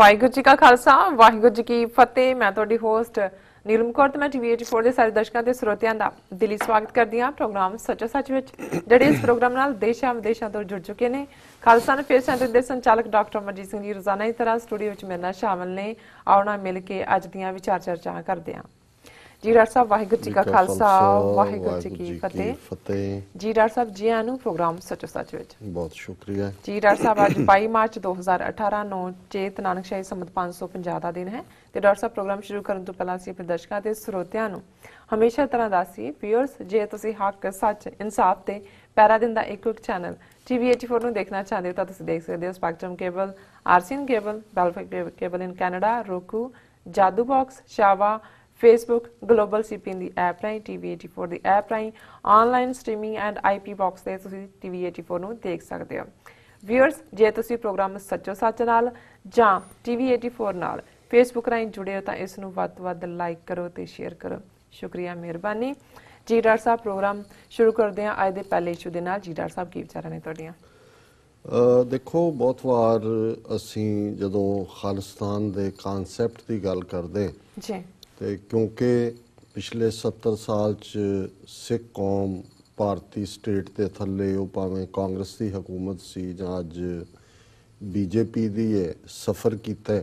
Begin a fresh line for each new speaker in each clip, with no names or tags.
ਵਾਹਿਗੁਰੂ ਜੀ ਕਾ ਖਾਲਸਾ ਵਾਹਿਗੁਰੂ ਜੀ ਕੀ ਫਤਿਹ। ਮੈਂ ਤੁਹਾਡੀ ਹੋਸਟ ਨੀਲਮ ਕੌਰ ਤੇ ਮੈਂ ਟੀਵੀ 84 ਦੇ ਸਾਰੇ ਦਰਸ਼ਕਾਂ ਤੇ ਸਰੋਤਿਆਂ ਦਾ ਦਿਲੀ ਸਵਾਗਤ ਕਰਦੀ ਹਾਂ ਪ੍ਰੋਗਰਾਮ ਸੱਚੋ ਸੱਚ ਵਿੱਚ, ਜਿਹੜੇ ਇਸ ਪ੍ਰੋਗਰਾਮ ਨਾਲ ਦੇਸ਼ਾਂ ਵਿਦੇਸ਼ਾਂ ਤੋਂ ਜੁੜ ਚੁੱਕੇ ਨੇ। ਖਾਲਸਾ ਅਫੇਅਰ ਸੈਂਟਰ ਦੇ ਸੰਚਾਲਕ ਡਾਕਟਰ ਅਮਰਜੀਤ ਸਿੰਘ ਜੀ ਰੋਜ਼ਾਨਾ ਦੀ ਤਰ੍ਹਾਂ ਸਟੂਡੀਓ ਵਿੱਚ ਮੇਰੇ ਨਾਲ ਸ਼ਾਮਲ ਨੇ। ਆਓ ਨਾਲ ਮਿਲ ਕੇ ਅੱਜ ਦੀਆਂ ਵਿਚਾਰ ਚਰਚਾਵਾਂ ਕਰਦੇ ਹਾਂ। जी डॉक्टर साहब वाहिगुरू जी का खालसा वाहिगुरू जी की फतेह। जी डॉक्टर साहब जी आनू प्रोग्राम सचो सच विच
बहुत शुक्रिया
जी। डॉक्टर साहब आज 22 मार्च 2018 ਨੂੰ ਚੇਤ ਨਾਨਕਸ਼ਾਹੀ ਸੰਮਤ 550 ਦਾ ਦਿਨ ਹੈ ਤੇ ਡਾਕਟਰ ਸਾਹਿਬ ਪ੍ਰੋਗਰਾਮ ਸ਼ੁਰੂ ਕਰਨ ਤੋਂ ਪਹਿਲਾਂ ਅਸੀਂ ਆਪਣੇ ਦਰਸ਼ਕਾਂ ਤੇ ਸਰੋਤਿਆਂ ਨੂੰ ਹਮੇਸ਼ਾ ਤਰ੍ਹਾਂ ਦੱਸੀ ਵੀਅਰਸ, ਜੇ ਤੁਸੀਂ ਹੱਕ ਸੱਚ ਇਨਸਾਫ ਤੇ ਪੈਰਾ ਦਿਨ ਦਾ ਇੱਕ ਚੈਨਲ ਟੀਵੀ 84 ਨੂੰ ਦੇਖਣਾ ਚਾਹੁੰਦੇ ਹੋ ਤਾਂ ਤੁਸੀਂ ਦੇਖ ਸਕਦੇ ਹੋ Spectrum cable, RCN cable, Bell Fibe cable in Canada, roku, Jadoo box, ਸ਼ਾਵਾ, Facebook, Global CP ਦੀ ਐਪ ਰਾਹੀਂ, TV 84 ਦੀ ਐਪ ਰਾਹੀਂ, online streaming and IP box ਤੇ ਤੁਸੀਂ TV 84 ਨੂੰ ਦੇਖ ਸਕਦੇ ਹੋ। ਵਿਊਅਰਸ, ਜੇ ਤੁਸੀਂ ਪ੍ਰੋਗਰਾਮ ਸੱਚੋ ਸੱਚ ਨਾਲ ਜਾਂ TV 84 ਨਾਲ Facebook ਰਾਹੀਂ ਜੁੜੇ ਹੋ ਤਾਂ ਇਸ ਨੂੰ ਵੱਧ ਤੋਂ ਵੱਧ ਲਾਈਕ ਕਰੋ ਤੇ ਸ਼ੇਅਰ ਕਰੋ। ਸ਼ੁਕਰੀਆ, ਮਿਹਰਬਾਨੀ ਜੀ। ਡਾਕਟਰ ਸਾਹਿਬ ਪ੍ਰੋਗਰਾਮ ਸ਼ੁਰੂ ਕਰਦੇ ਹਾਂ ਅੱਜ ਦੇ ਪਹਿਲੇ ਇਸ਼ੂ ਦੇ ਨਾਲ। ਜੀ ਡਾਕਟਰ ਸਾਹਿਬ ਕੀ ਵਿਚਾਰਾਂ ਨੇ ਤੁਹਾਡੀਆਂ?
ਦੇਖੋ, ਬਹੁਤ ਵਾਰ ਅਸੀਂ ਜਦੋਂ ਖਾਲਿਸਤਾਨ ਦੇ ਕਾਨਸੈਪਟ ਦੀ ਗੱਲ ਕਰਦੇ
ਜੀ
ਤੇ ਕਿਉਂਕਿ ਪਿਛਲੇ 70 ਸਾਲ 'ਚ ਸਿੱਖ ਕੌਮ ਭਾਰਤੀ ਸਟੇਟ ਦੇ ਥੱਲੇ, ਉਹ ਭਾਵੇਂ ਕਾਂਗਰਸ ਦੀ ਹਕੂਮਤ ਸੀ ਜਾਂ ਅੱਜ BJP ਦੀ ਹੈ, ਸਫ਼ਰ ਕੀਤਾ।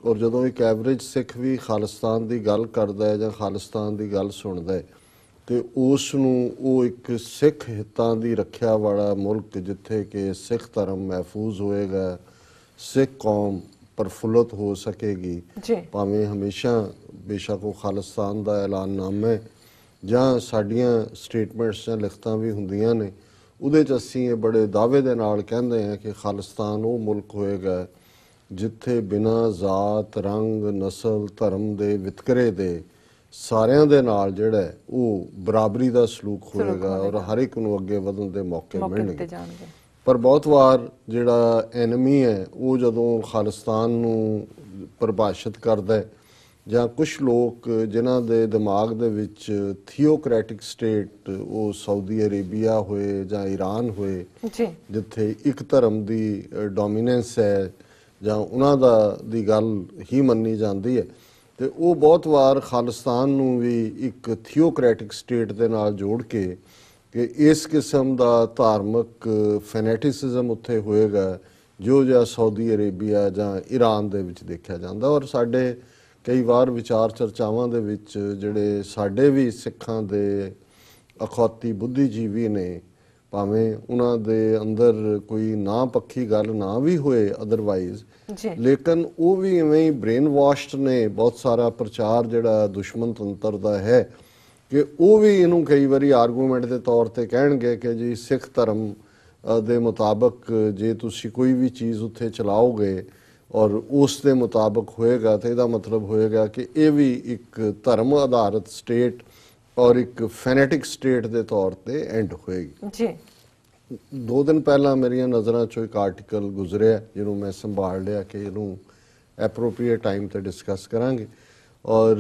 ਔਰ ਜਦੋਂ ਇੱਕ ਐਵਰੇਜ ਸਿੱਖ ਵੀ ਖਾਲਿਸਤਾਨ ਦੀ ਗੱਲ ਕਰਦਾ ਹੈ ਜਾਂ ਖਾਲਿਸਤਾਨ ਦੀ ਗੱਲ ਸੁਣਦਾ ਹੈ ਤੇ ਉਸ ਨੂੰ ਉਹ ਇੱਕ ਸਿੱਖ ਹਿੱਤਾਂ ਦੀ ਰੱਖਿਆ ਵਾਲਾ ਮੁਲਕ, ਜਿੱਥੇ ਕਿ ਸਿੱਖ ਧਰਮ ਮਹਿਫੂਜ਼ ਹੋਏਗਾ, ਸਿੱਖ ਕੌਮ ਪ੍ਰਫੁੱਲਤ ਹੋ ਸਕੇਗੀ, ਭਾਵੇਂ ਹਮੇਸ਼ਾ ਬੇਸ਼ੱਕ ਉਹ ਖਾਲਿਸਤਾਨ ਦਾ ਐਲਾਨਨਾਮਾ ਜਾਂ ਸਾਡੀਆਂ ਸਟੇਟਮੈਂਟਸ ਜਾਂ ਲਿਖਤਾਂ ਵੀ ਹੁੰਦੀਆਂ ਨੇ, ਉਹਦੇ 'ਚ ਅਸੀਂ ਇਹ ਬੜੇ ਦਾਅਵੇ ਦੇ ਨਾਲ ਕਹਿੰਦੇ ਹਾਂ ਕਿ ਖਾਲਿਸਤਾਨ ਉਹ ਮੁਲਕ ਹੋਏਗਾ ਜਿੱਥੇ ਬਿਨਾਂ ਜ਼ਾਤ, ਰੰਗ, ਨਸਲ, ਧਰਮ ਦੇ ਵਿਤਕਰੇ ਦੇ ਸਾਰਿਆਂ ਦੇ ਨਾਲ ਜਿਹੜਾ ਉਹ ਬਰਾਬਰੀ ਦਾ ਸਲੂਕ ਹੋਏਗਾ ਔਰ ਹਰ ਇੱਕ ਨੂੰ ਅੱਗੇ ਵਧਣ ਦੇ ਮੌਕੇ ਮਿਲਣਗੇ। ਪਰ ਬਹੁਤ ਵਾਰ ਜਿਹੜਾ ਐਨਮੀ ਹੈ ਉਹ ਜਦੋਂ ਖਾਲਿਸਤਾਨ ਨੂੰ ਪਰਿਭਾਸ਼ਿਤ ਕਰਦਾ ਜਾਂ ਕੁਝ ਲੋਕ ਜਿਨ੍ਹਾਂ ਦੇ ਦਿਮਾਗ ਦੇ ਵਿੱਚ ਥੀਓਕ੍ਰੈਟਿਕ ਸਟੇਟ, ਉਹ ਸਾਊਦੀ ਅਰੇਬੀਆ ਹੋਏ ਜਾਂ ਈਰਾਨ ਹੋਏ, ਜਿੱਥੇ ਇੱਕ ਧਰਮ ਦੀ ਡੋਮੀਨੈਂਸ ਹੈ ਜਾਂ ਉਹਨਾਂ ਦੀ ਗੱਲ ਹੀ ਮੰਨੀ ਜਾਂਦੀ ਹੈ, ਤੇ ਉਹ ਬਹੁਤ ਵਾਰ ਖਾਲਿਸਤਾਨ ਨੂੰ ਵੀ ਇੱਕ ਥੀਓਕ੍ਰੈਟਿਕ ਸਟੇਟ ਦੇ ਨਾਲ ਜੋੜ ਕੇ ਕਿ ਇਸ ਕਿਸਮ ਦਾ ਧਾਰਮਿਕ ਫੈਨੇਟਿਸਿਜ਼ਮ ਉੱਥੇ ਹੋਏਗਾ ਜੋ ਜਿਹਾ ਸਾਊਦੀ ਅਰੇਬੀਆ ਜਾਂ ਈਰਾਨ ਦੇ ਵਿੱਚ ਦੇਖਿਆ ਜਾਂਦਾ। ਔਰ ਸਾਡੇ ਕਈ ਵਾਰ ਵਿਚਾਰ ਚਰਚਾਵਾਂ ਦੇ ਵਿੱਚ ਜਿਹੜੇ ਸਾਡੇ ਵੀ ਸਿੱਖਾਂ ਦੇ ਅਖੌਤੀ ਬੁੱਧੀਜੀਵੀ ਨੇ, ਭਾਵੇਂ ਉਹਨਾਂ ਦੇ ਅੰਦਰ ਕੋਈ ਨਾ ਪੱਖੀ ਗੱਲ ਨਾ ਵੀ ਹੋਏ ਅਦਰਵਾਈਜ਼, ਲੇਕਿਨ ਉਹ ਵੀ ਇਵੇਂ ਹੀ ਬ੍ਰੇਨ ਵਾਸ਼ਡ ਨੇ। ਬਹੁਤ ਸਾਰਾ ਪ੍ਰਚਾਰ ਜਿਹੜਾ ਦੁਸ਼ਮਣ ਤੰਤਰ ਦਾ ਹੈ ਕਿ ਉਹ ਵੀ ਇਹਨੂੰ ਕਈ ਵਾਰੀ ਆਰਗੂਮੈਂਟ ਦੇ ਤੌਰ ਤੇ ਕਹਿਣਗੇ ਕਿ ਜੀ ਸਿੱਖ ਧਰਮ ਦੇ ਮੁਤਾਬਕ ਜੇ ਤੁਸੀਂ ਕੋਈ ਵੀ ਚੀਜ਼ ਉੱਥੇ ਚਲਾਓਗੇ ਔਰ ਉਸ ਦੇ ਮੁਤਾਬਕ ਹੋਏਗਾ ਤਾਂ ਇਹਦਾ ਮਤਲਬ ਹੋਏਗਾ ਕਿ ਇਹ ਵੀ ਇੱਕ ਧਰਮ ਆਧਾਰਿਤ ਸਟੇਟ ਔਰ ਇੱਕ ਫੈਨੇਟਿਕ ਸਟੇਟ ਦੇ ਤੌਰ ਤੇ ਐਂਡ ਹੋਏਗੀ। ਜੀ 2 ਦਿਨ ਪਹਿਲਾਂ ਮੇਰੀਆਂ ਨਜ਼ਰਾਂ 'ਚੋਂ ਇੱਕ ਆਰਟੀਕਲ ਗੁਜ਼ਰਿਆ ਜਿਹਨੂੰ ਮੈਂ ਸੰਭਾਲ ਲਿਆ ਕਿ ਇਹਨੂੰ ਐਪਰੋਪਰੀਏਟ ਟਾਈਮ ਤੇ ਡਿਸਕਸ ਕਰਾਂਗੇ। ਔਰ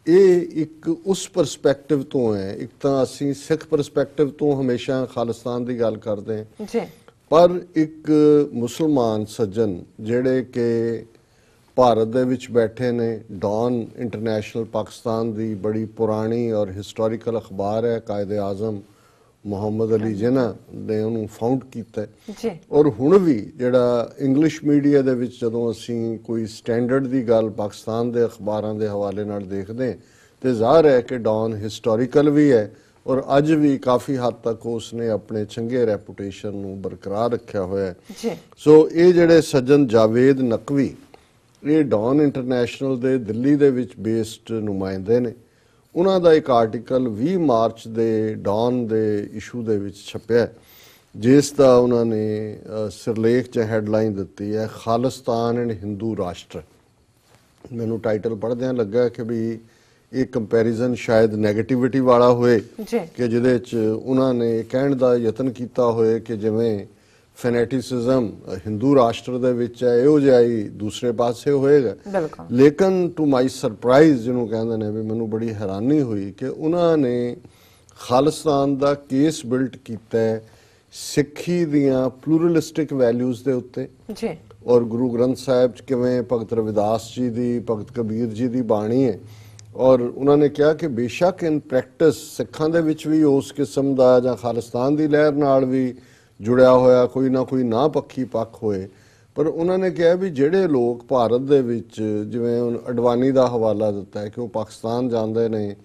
ਇਹ ਇੱਕ ਉਸ ਪਰਸਪੈਕਟਿਵ ਤੋਂ ਹੈ। ਇੱਕ ਤਾਂ ਅਸੀਂ ਸਿੱਖ ਪਰਸਪੈਕਟਿਵ ਤੋਂ ਹਮੇਸ਼ਾ ਖਾਲਿਸਤਾਨ ਦੀ ਗੱਲ ਕਰਦੇ ਹਾਂ, ਪਰ ਇੱਕ ਮੁਸਲਮਾਨ ਸੱਜਣ ਜਿਹੜੇ ਕਿ ਭਾਰਤ ਦੇ ਵਿੱਚ ਬੈਠੇ ਨੇ, ਡੌਨ ਇੰਟਰਨੈਸ਼ਨਲ ਪਾਕਿਸਤਾਨ ਦੀ ਬੜੀ ਪੁਰਾਣੀ ਔਰ ਹਿਸਟੋਰੀਕਲ ਅਖਬਾਰ ਹੈ, ਕਾਇਦੇ ਆਜ਼ਮ ਮੁਹੰਮਦ ਅਲੀ ਜਿਨਾ ਨੇ ਉਹਨੂੰ ਫਾਊਂਡ ਕੀਤਾ। ਔਰ ਹੁਣ ਵੀ ਜਿਹੜਾ ਇੰਗਲਿਸ਼ ਮੀਡੀਆ ਦੇ ਵਿੱਚ ਜਦੋਂ ਅਸੀਂ ਕੋਈ ਸਟੈਂਡਰਡ ਦੀ ਗੱਲ ਪਾਕਿਸਤਾਨ ਦੇ ਅਖਬਾਰਾਂ ਦੇ ਹਵਾਲੇ ਨਾਲ ਦੇਖਦੇ ਤੇ ਜ਼ਾਹਰ ਹੈ ਕਿ ਡੌਨ ਹਿਸਟੋਰੀਕਲ ਵੀ ਹੈ ਔਰ ਅੱਜ ਵੀ ਕਾਫੀ ਹੱਦ ਤੱਕ ਉਸਨੇ ਆਪਣੇ ਚੰਗੇ ਰੈਪੂਟੇਸ਼ਨ ਨੂੰ ਬਰਕਰਾਰ ਰੱਖਿਆ ਹੋਇਆ ਹੈ। ਸੋ ਇਹ ਜਿਹੜੇ ਸੱਜਣ ਜਾਵੇਦ ਨਕਵੀ, ਇਹ ਡੌਨ ਇੰਟਰਨੈਸ਼ਨਲ ਦੇ ਦਿੱਲੀ ਦੇ ਵਿੱਚ ਬੇਸਡ ਨੁਮਾਇੰਦੇ ਨੇ। ਉਹਨਾਂ ਦਾ ਇੱਕ ਆਰਟੀਕਲ 20 ਮਾਰਚ ਦੇ ਡੌਨ ਦੇ ਇਸ਼ੂ ਦੇ ਵਿੱਚ ਛਪਿਆ, ਜਿਸ ਦਾ ਉਹਨਾਂ ਨੇ ਸਿਰਲੇਖ 'ਚ ਹੈਡਲਾਈਨ ਦਿੱਤੀ ਹੈ ਖਾਲਿਸਤਾਨ ਐਂਡ ਹਿੰਦੂ ਰਾਸ਼ਟਰ। ਮੈਨੂੰ ਟਾਈਟਲ ਪੜ੍ਹਦਿਆਂ ਲੱਗਾ ਕਿ ਵੀ ਇਹ ਕੰਪੈਰੀਜ਼ਨ ਸ਼ਾਇਦ ਨੈਗੇਟਿਵਿਟੀ ਵਾਲਾ ਹੋਏ ਕਿ ਜਿਹਦੇ 'ਚ ਉਹਨਾਂ ਨੇ ਕਹਿਣ ਦਾ ਯਤਨ ਕੀਤਾ ਹੋਏ ਕਿ ਜਿਵੇਂ ਫੈਨੇਟਿਸਿਜ਼ਮ ਹਿੰਦੂ ਰਾਸ਼ਟਰ ਦੇ ਵਿੱਚ ਹੈ, ਇਹੋ ਜਿਹਾ ਹੀ ਦੂਸਰੇ ਪਾਸੇ ਹੋਏਗਾ। ਲੇਕਿਨ ਟੂ ਮਾਈ ਸਰਪ੍ਰਾਈਜ਼, ਜਿਹਨੂੰ ਕਹਿੰਦੇ ਨੇ, ਵੀ ਮੈਨੂੰ ਬੜੀ ਹੈਰਾਨੀ ਹੋਈ ਕਿ ਉਹਨਾਂ ਨੇ ਖਾਲਿਸਤਾਨ ਦਾ ਕੇਸ ਬਿਲਟ ਕੀਤਾ ਸਿੱਖੀ ਦੀਆਂ ਪਲੂਰਲਿਸਟਿਕ ਵੈਲਿਊਜ਼ ਦੇ ਉੱਤੇ ਔਰ ਗੁਰੂ ਗ੍ਰੰਥ ਸਾਹਿਬ 'ਚ ਕਿਵੇਂ ਭਗਤ ਰਵਿਦਾਸ ਜੀ ਦੀ, ਭਗਤ ਕਬੀਰ ਜੀ ਦੀ ਬਾਣੀ ਹੈ। ਔਰ ਉਹਨਾਂ ਨੇ ਕਿਹਾ ਕਿ ਬੇਸ਼ੱਕ ਇਨ ਪ੍ਰੈਕਟਿਸ ਸਿੱਖਾਂ ਦੇ ਵਿੱਚ ਵੀ ਉਸ ਕਿਸਮ ਦਾ ਜਾਂ ਖਾਲਿਸਤਾਨ ਦੀ ਲਹਿਰ ਨਾਲ ਵੀ ਜੁੜਿਆ ਹੋਇਆ ਕੋਈ ਨਾ ਕੋਈ ਨਾ ਪੱਖੀ ਪੱਖ ਹੋਏ, ਪਰ ਉਹਨਾਂ ਨੇ ਕਿਹਾ ਵੀ ਜਿਹੜੇ ਲੋਕ ਭਾਰਤ ਦੇ ਵਿੱਚ, ਜਿਵੇਂ ਹੁਣ ਅਡਵਾਨੀ ਦਾ ਹਵਾਲਾ ਦਿੱਤਾ ਹੈ ਕਿ ਉਹ ਪਾਕਿਸਤਾਨ ਜਾਂਦੇ ਨੇ,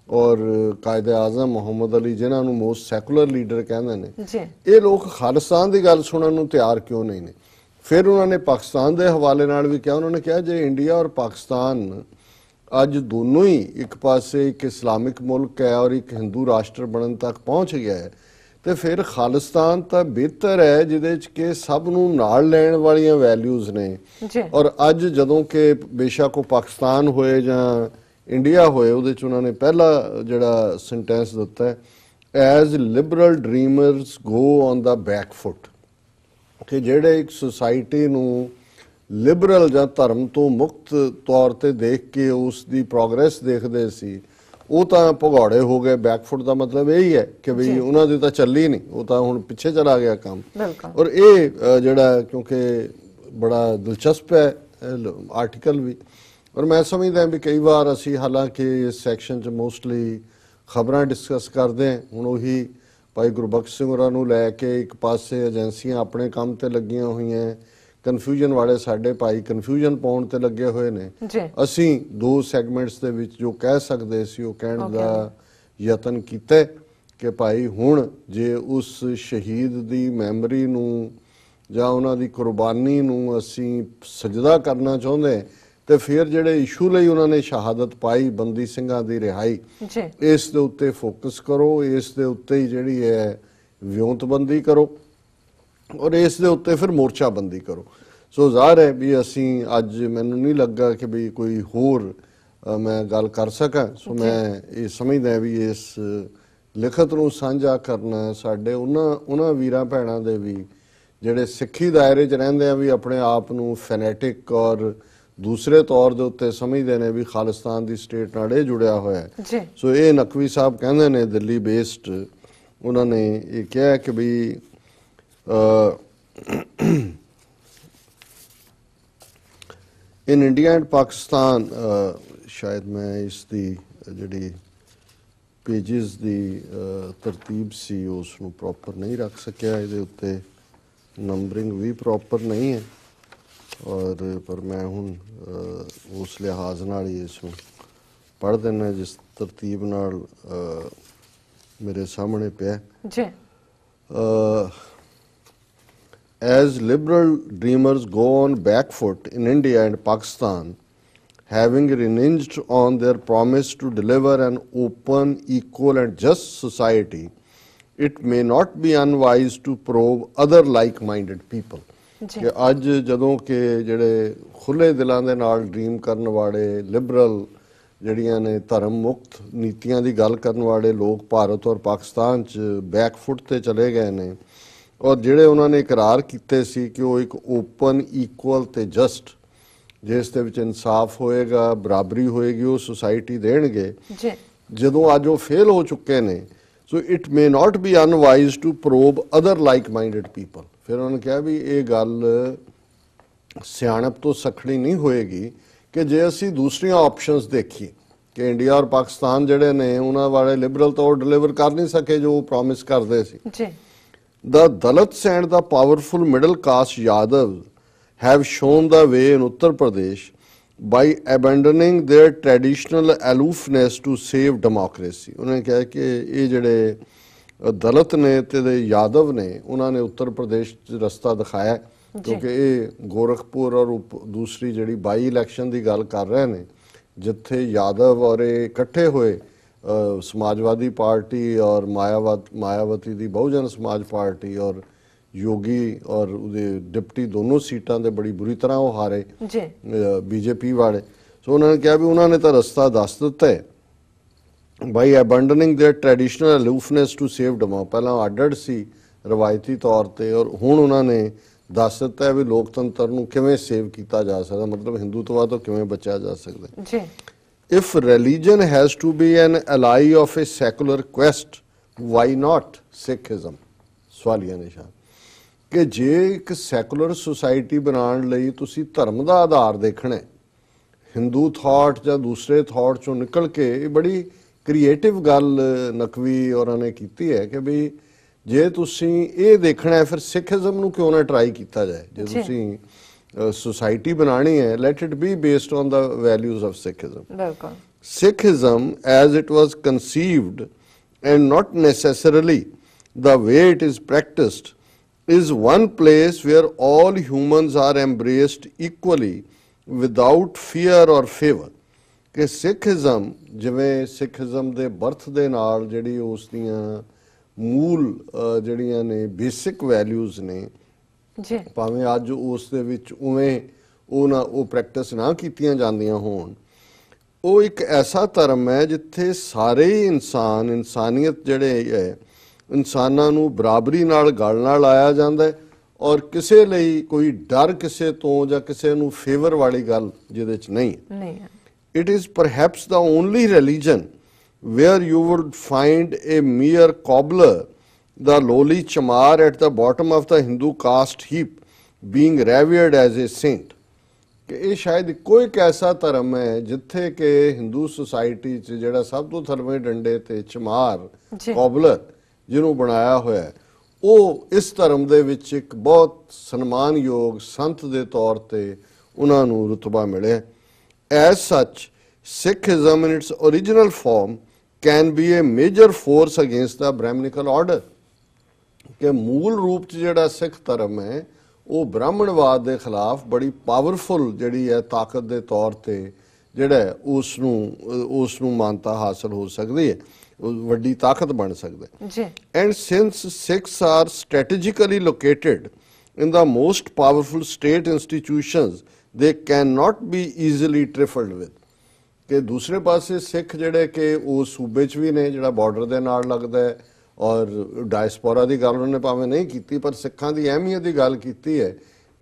ਔਰ ਕਾਇਦੇ ਆਜ਼ਮ ਮੁਹੰਮਦ ਅਲੀ ਜਿਨ੍ਹਾਂ ਨੂੰ ਮੋਸਟ ਸੈਕੂਲਰ ਲੀਡਰ ਕਹਿੰਦੇ ਨੇ, ਇਹ ਲੋਕ ਖਾਲਿਸਤਾਨ ਦੀ ਗੱਲ ਸੁਣਨ ਨੂੰ ਤਿਆਰ ਕਿਉਂ ਨਹੀਂ ਨੇ। ਫਿਰ ਉਹਨਾਂ ਨੇ ਪਾਕਿਸਤਾਨ ਦੇ ਹਵਾਲੇ ਨਾਲ ਵੀ ਕਿਹਾ, ਉਹਨਾਂ ਨੇ ਕਿਹਾ ਜੇ ਇੰਡੀਆ ਔਰ ਪਾਕਿਸਤਾਨ ਅੱਜ ਦੋਨੋਂ ਹੀ ਇੱਕ ਪਾਸੇ ਇੱਕ ਇਸਲਾਮਿਕ ਮੁਲਕ ਹੈ ਔਰ ਇੱਕ ਹਿੰਦੂ ਰਾਸ਼ਟਰ ਬਣਨ ਤੱਕ ਪਹੁੰਚ ਗਿਆ ਹੈ, ਤੇ ਫਿਰ ਖਾਲਿਸਤਾਨ ਤਾਂ ਬਿਹਤਰ ਹੈ ਜਿਹਦੇ 'ਚ ਕਿ ਸਭ ਨੂੰ ਨਾਲ ਲੈਣ ਵਾਲੀਆਂ ਵੈਲਿਊਜ਼ ਨੇ। ਔਰ ਅੱਜ ਜਦੋਂ ਕਿ ਬੇਸ਼ੱਕ ਉਹ ਪਾਕਿਸਤਾਨ ਹੋਏ ਜਾਂ ਇੰਡੀਆ ਹੋਏ, ਉਹਦੇ 'ਚ ਉਹਨਾਂ ਨੇ ਪਹਿਲਾ ਜਿਹੜਾ ਸੈਂਟੈਂਸ ਦਿੱਤਾ ਹੈ, as liberal dreamers go on the back foot, ਕਿ ਜਿਹੜੇ ਇੱਕ ਸੁਸਾਇਟੀ ਨੂੰ ਲਿਬਰਲ ਜਾਂ ਧਰਮ ਤੋਂ ਮੁਕਤ ਤੌਰ ਤੇ ਦੇਖ ਕੇ ਉਸ ਦੀ ਪ੍ਰੋਗਰੈਸ ਦੇਖਦੇ ਸੀ, ਉਹ ਤਾਂ ਭਗੌੜੇ ਹੋ ਗਏ। ਬੈਕਫੁੱਟ ਦਾ ਮਤਲਬ ਇਹੀ ਹੈ ਕਿ ਵੀ ਉਹਨਾਂ ਦੀ ਤਾਂ ਚੱਲੀ ਨਹੀਂ, ਉਹ ਤਾਂ ਹੁਣ ਪਿੱਛੇ ਚਲਾ ਗਿਆ ਕੰਮ। ਔਰ ਇਹ ਜਿਹੜਾ ਕਿਉਂਕਿ ਬੜਾ ਦਿਲਚਸਪ ਹੈ ਆਰਟੀਕਲ ਵੀ, ਔਰ ਮੈਂ ਸਮਝਦਾ ਵੀ ਕਈ ਵਾਰ ਅਸੀਂ ਹਾਲਾਂਕਿ ਇਸ ਸੈਕਸ਼ਨ 'ਚ ਮੋਸਟਲੀ ਖਬਰਾਂ ਡਿਸਕਸ ਕਰਦੇ ਹਾਂ, ਹੁਣ ਉਹੀ ਭਾਈ ਗੁਰਬਖਸ਼ ਸਿੰਘ ਹੋਰਾਂ ਨੂੰ ਲੈ ਕੇ ਇੱਕ ਪਾਸੇ ਏਜੰਸੀਆਂ ਆਪਣੇ ਕੰਮ ਤੇ ਲੱਗੀਆਂ ਹੋਈਆਂ, ਕਨਫਿਊਜ਼ਨ ਵਾਲੇ ਸਾਡੇ ਭਾਈ ਕਨਫਿਊਜ਼ਨ ਪਾਉਣ ਤੇ ਲੱਗੇ ਹੋਏ ਨੇ। ਅਸੀਂ ਦੋ ਸੈਗਮੈਂਟਸ ਦੇ ਵਿੱਚ ਜੋ ਕਹਿ ਸਕਦੇ ਸੀ ਉਹ ਕਹਿਣ ਦਾ ਯਤਨ ਕੀਤਾ ਕਿ ਭਾਈ ਹੁਣ ਜੇ ਉਸ ਸ਼ਹੀਦ ਦੀ ਮੈਮਰੀ ਨੂੰ ਜਾਂ ਉਹਨਾਂ ਦੀ ਕੁਰਬਾਨੀ ਨੂੰ ਅਸੀਂ ਸਜਦਾ ਕਰਨਾ ਚਾਹੁੰਦੇ, ਤੇ ਫਿਰ ਜਿਹੜੇ ਇਸ਼ੂ ਲਈ ਉਹਨਾਂ ਨੇ ਸ਼ਹਾਦਤ ਪਾਈ, ਬੰਦੀ ਸਿੰਘਾਂ ਦੀ ਰਿਹਾਈ, ਇਸ ਦੇ ਉੱਤੇ ਫੋਕਸ ਕਰੋ, ਇਸ ਦੇ ਉੱਤੇ ਹੀ ਜਿਹੜੀ ਹੈ ਵਿਉਂਤਬੰਦੀ ਕਰੋ, ਔਰ ਇਸ ਦੇ ਉੱਤੇ ਫਿਰ ਮੋਰਚਾਬੰਦੀ ਕਰੋ। ਸੋ ਜ਼ਾਹਰ ਹੈ ਵੀ ਅਸੀਂ ਅੱਜ ਮੈਨੂੰ ਨਹੀਂ ਲੱਗਾ ਕਿ ਵੀ ਕੋਈ ਹੋਰ ਮੈਂ ਗੱਲ ਕਰ ਸਕਾਂ। ਸੋ ਮੈਂ ਇਹ ਸਮਝਦਾ ਵੀ ਇਸ ਲਿਖਤ ਨੂੰ ਸਾਂਝਾ ਕਰਨਾ ਸਾਡੇ ਉਹਨਾਂ ਵੀਰਾਂ ਭੈਣਾਂ ਦੇ ਵੀ ਜਿਹੜੇ ਸਿੱਖੀ ਦਾਇਰੇ 'ਚ ਰਹਿੰਦੇ ਆ, ਵੀ ਆਪਣੇ ਆਪ ਨੂੰ ਫੈਨੇਟਿਕ ਔਰ ਦੂਸਰੇ ਤੌਰ ਦੇ ਉੱਤੇ ਸਮਝਦੇ ਨੇ ਵੀ ਖਾਲਿਸਤਾਨ ਦੀ ਸਟੇਟ ਨਾਲ ਇਹ ਜੁੜਿਆ ਹੋਇਆ ਹੈ। ਸੋ ਇਹ ਨਕਵੀ ਸਾਹਿਬ ਕਹਿੰਦੇ ਨੇ ਦਿੱਲੀ ਬੇਸਡ, ਉਹਨਾਂ ਨੇ ਇਹ ਕਿਹਾ ਕਿ ਵੀ in India and Pakistan, ਸ਼ਾਇਦ ਮੈਂ ਇਸ ਦੀ ਜਿਹੜੀ ਪੇਜਿਸ ਦੀ ਤਰਤੀਬ ਸੀ ਉਸ ਨੂੰ ਪ੍ਰੋਪਰ ਨਹੀਂ ਰੱਖ ਸਕਿਆ, ਇਹਦੇ ਉੱਤੇ ਨੰਬਰਿੰਗ ਵੀ ਪ੍ਰੋਪਰ ਨਹੀਂ ਹੈ, ਔਰ ਪਰ ਮੈਂ ਹੁਣ ਉਸ ਲਿਹਾਜ਼ ਨਾਲ ਹੀ ਇਸ ਨੂੰ ਪੜ੍ਹ ਦਿੰਦਾ ਜਿਸ ਤਰਤੀਬ ਨਾਲ ਮੇਰੇ ਸਾਹਮਣੇ ਪਿਆ ਜੀ। As liberal dreamers go on back foot in India and Pakistan, having reneged on their promise to deliver an open, equal and just society, it may not be unwise to probe other like-minded people. ਕਿ ਅੱਜ ਜਦੋਂ ਕਿ ਜਿਹੜੇ ਖੁੱਲੇ ਦਿਲਾਂ ਦੇ ਨਾਲ dream ਕਰਨ ਵਾਲੇ ਲਿਬਰਲ ਜਿਹੜੀਆਂ ਨੇ ਧਰਮ ਮੁਕਤ ਨੀਤੀਆਂ ਦੀ ਗੱਲ ਕਰਨ ਵਾਲੇ ਲੋਕ ਭਾਰਤ ਔਰ ਪਾਕਿਸਤਾਨ 'ਚ ਬੈਕਫੁੱਟ ਤੇ ਚਲੇ ਗਏ ਨੇ, ਔਰ ਜਿਹੜੇ ਉਹਨਾਂ ਨੇ ਇਕਰਾਰ ਕੀਤੇ ਸੀ ਕਿ ਉਹ ਇੱਕ ਓਪਨ, ਇਕੁਅਲ ਤੇ ਜਸਟ, ਜਿਸ ਦੇ ਵਿੱਚ ਇਨਸਾਫ ਹੋਏਗਾ, ਬਰਾਬਰੀ ਹੋਏਗੀ, ਉਹ ਸੁਸਾਇਟੀ ਦੇਣਗੇ, ਜਦੋਂ ਅੱਜ ਉਹ ਫੇਲ ਹੋ ਚੁੱਕੇ ਨੇ, so it may not be unwise to probe other like minded people. ਫਿਰ ਉਹਨਾਂ ਨੇ ਕਿਹਾ ਵੀ ਇਹ ਗੱਲ ਸਿਆਣਪ ਤੋਂ ਸਖਣੀ ਨਹੀਂ ਹੋਏਗੀ ਕਿ ਜੇ ਅਸੀਂ ਦੂਸਰੀਆਂ ਆਪਸ਼ਨਸ ਦੇਖੀਏ ਕਿ ਇੰਡੀਆ ਔਰ ਪਾਕਿਸਤਾਨ ਜਿਹੜੇ ਨੇ ਉਹਨਾਂ ਵਾਲੇ ਲਿਬਰਲ ਤਾਂ ਉਹ ਡਿਲੀਵਰ ਕਰ ਨਹੀਂ ਸਕੇ ਜੋ ਉਹ ਪ੍ਰੋਮਿਸ ਕਰਦੇ ਸੀ। The Dalits and the powerful middle caste Yadavs have shown the way in Uttar Pradesh by abandoning their traditional aloofness to save democracy. उन्होंने कहा कि ये ਜਿਹੜੇ ਦਲਿਤ ਨੇ ਤੇ ਯਾਦਵ ਨੇ ਉਹਨਾਂ ਨੇ ਉੱਤਰ ਪ੍ਰਦੇਸ਼ 'ਚ ਰਸਤਾ ਦਿਖਾਇਆ, ਕਿਉਂਕਿ ਇਹ ਗੋਰਖਪੁਰ ਔਰ ਦੂਸਰੀ ਜਿਹੜੀ ਬਾਈ ਇਲੈਕਸ਼ਨ ਦੀ ਗੱਲ ਕਰ ਰਹੇ ਨੇ ਜਿੱਥੇ ਯਾਦਵ ਔਰ ਇਹ ਇਕੱਠੇ ਹੋਏ, समाजवादी पार्टी और मायावती दी बहुजन समाज पार्टी और योगी और डिप्टी दोनों सीटां दे बड़ी बुरी तरह वो हारे बीजेपी वाले। सो उन्होंने कहा भी उन्होंने तो रस्ता दस दिता है by abandoning their traditional aloofness to save demo, पहला आडड़ सी रवायती तौर पर, और हुण उन्होंने दस दिता है भी लोकतंत्र नूं किवें सेव किया जा सकता, मतलब हिंदुत्व तो किवें बचाया जा सकता। If religion has to be an ally of a secular quest, why not Sikhism? सवालिया निशान। ਕਿ ਜੇ ਇੱਕ ਸੈਕੂਲਰ ਸੁਸਾਇਟੀ ਬਣਾਉਣ ਲਈ ਤੁਸੀਂ ਧਰਮ ਦਾ ਆਧਾਰ ਦੇਖਣਾ ਹੈ, ਹਿੰਦੂ ਥਾਟ ਜਾਂ ਦੂਸਰੇ ਥਾਟ ਚੋਂ ਨਿਕਲ ਕੇ, ਇਹ ਬੜੀ ਕ੍ਰੀਏਟਿਵ ਗੱਲ ਨਕਵੀ ਔਰਾਂ ਨੇ ਕੀਤੀ ਹੈ ਕਿ ਵੀ ਜੇ ਤੁਸੀਂ ਇਹ ਦੇਖਣਾ ਹੈ ਫਿਰ ਸਿੱਖੀਜ਼ਮ ਨੂੰ ਕਿਉਂ ਨਾ ਟਰਾਈ ਕੀਤਾ ਜਾਏ। ਜੇ ਤੁਸੀਂ ਸੁਸਾਇਟੀ ਬਣਾਣੀ ਹੈ, let it be based on the values of Sikhism.
ਬਿਲਕੁਲ।
Sikhism as it was conceived and not necessarily the way it is practiced is one place where all humans are embraced equally without fear or favor। ਕਿ Sikhism ਜਿਵੇਂ Sikhism ਦੇ birth ਦੇ ਨਾਲ ਜਿਹੜੀ ਉਸ ਦੀਆਂ ਮੂਲ ਜਿਹੜੀਆਂ ਨੇ ਬੇਸਿਕ ਵੈਲਿਊਜ਼ ਨੇ,
ਜੀ
ਭਾਵੇਂ ਅੱਜ ਉਸ ਦੇ ਵਿੱਚ ਉਵੇਂ ਉਹ ਪ੍ਰੈਕਟਿਸ ਨਾ ਕੀਤੀਆਂ ਜਾਂਦੀਆਂ ਹੋਣ, ਉਹ ਇੱਕ ਐਸਾ ਧਰਮ ਹੈ ਜਿੱਥੇ ਸਾਰੇ ਹੀ ਇਨਸਾਨ, ਇਨਸਾਨੀਅਤ ਜਿਹੜੇ ਹੈ, ਇਨਸਾਨਾਂ ਨੂੰ ਬਰਾਬਰੀ ਨਾਲ ਗਲ ਨਾਲ ਲਾਇਆ ਜਾਂਦਾ ਹੈ ਔਰ ਕਿਸੇ ਲਈ ਕੋਈ ਡਰ ਕਿਸੇ ਤੋਂ ਜਾਂ ਕਿਸੇ ਨੂੰ ਫੇਵਰ ਵਾਲੀ ਗੱਲ ਜਿਹਦੇ 'ਚ ਨਹੀਂ ਹੈ। It is perhaps the only religion where you would find a mere cobbler, the lowly chamar at the bottom of the Hindu caste heap, being revered as a saint। ਕਿ ਇਹ ਸ਼ਾਇਦ ਇੱਕੋ ਇੱਕ ਐਸਾ ਧਰਮ ਹੈ ਜਿੱਥੇ ਕਿ ਹਿੰਦੂ ਸੁਸਾਇਟੀ 'ਚ ਜਿਹੜਾ ਸਭ ਤੋਂ ਥਲਵੇਂ ਡੰਡੇ ਤੇ ਚਮਾਰ, ਕੋਬਲਰ ਜਿਹਨੂੰ ਬਣਾਇਆ ਹੋਇਆ ਹੈ, ਉਹ ਇਸ ਧਰਮ ਦੇ ਵਿੱਚ ਇੱਕ ਬਹੁਤ ਸਨਮਾਨਯੋਗ ਸੰਤ ਦੇ ਤੌਰ ਤੇ ਉਹਨਾਂ ਨੂੰ ਰੁਤਬਾ ਮਿਲਿਆ। As such, Sikhism in its original form can be a major force against the Brahminical order। ਕਿ ਮੂਲ ਰੂਪ 'ਚ ਜਿਹੜਾ ਸਿੱਖ ਧਰਮ ਹੈ ਉਹ ਬ੍ਰਾਹਮਣਵਾਦ ਦੇ ਖਿਲਾਫ ਬੜੀ ਪਾਵਰਫੁਲ ਜਿਹੜੀ ਹੈ ਤਾਕਤ ਦੇ ਤੌਰ ਤੇ ਜਿਹੜਾ ਉਸ ਨੂੰ ਮਾਨਤਾ ਹਾਸਲ ਹੋ ਸਕਦੀ ਹੈ, ਵੱਡੀ ਤਾਕਤ ਬਣ ਸਕਦਾ ਹੈ। And since Sikhs are strategically located in the most powerful state institutions, they can not be easily trifled with. ਕਿ ਦੂਸਰੇ ਪਾਸੇ ਸਿੱਖ ਜਿਹੜੇ ਕਿ ਉਹ ਸੂਬੇ 'ਚ ਵੀ ਨੇ ਜਿਹੜਾ ਬਾਰਡਰ ਦੇ ਨਾਲ ਲੱਗਦਾ ਹੈ, ਔਰ ਡਾਇਸਪੋਰਾ ਦੀ ਗੱਲ ਉਹਨੇ ਭਾਵੇਂ ਨਹੀਂ ਕੀਤੀ ਪਰ ਸਿੱਖਾਂ ਦੀ ਅਹਿਮੀਅਤ ਦੀ ਗੱਲ ਕੀਤੀ ਹੈ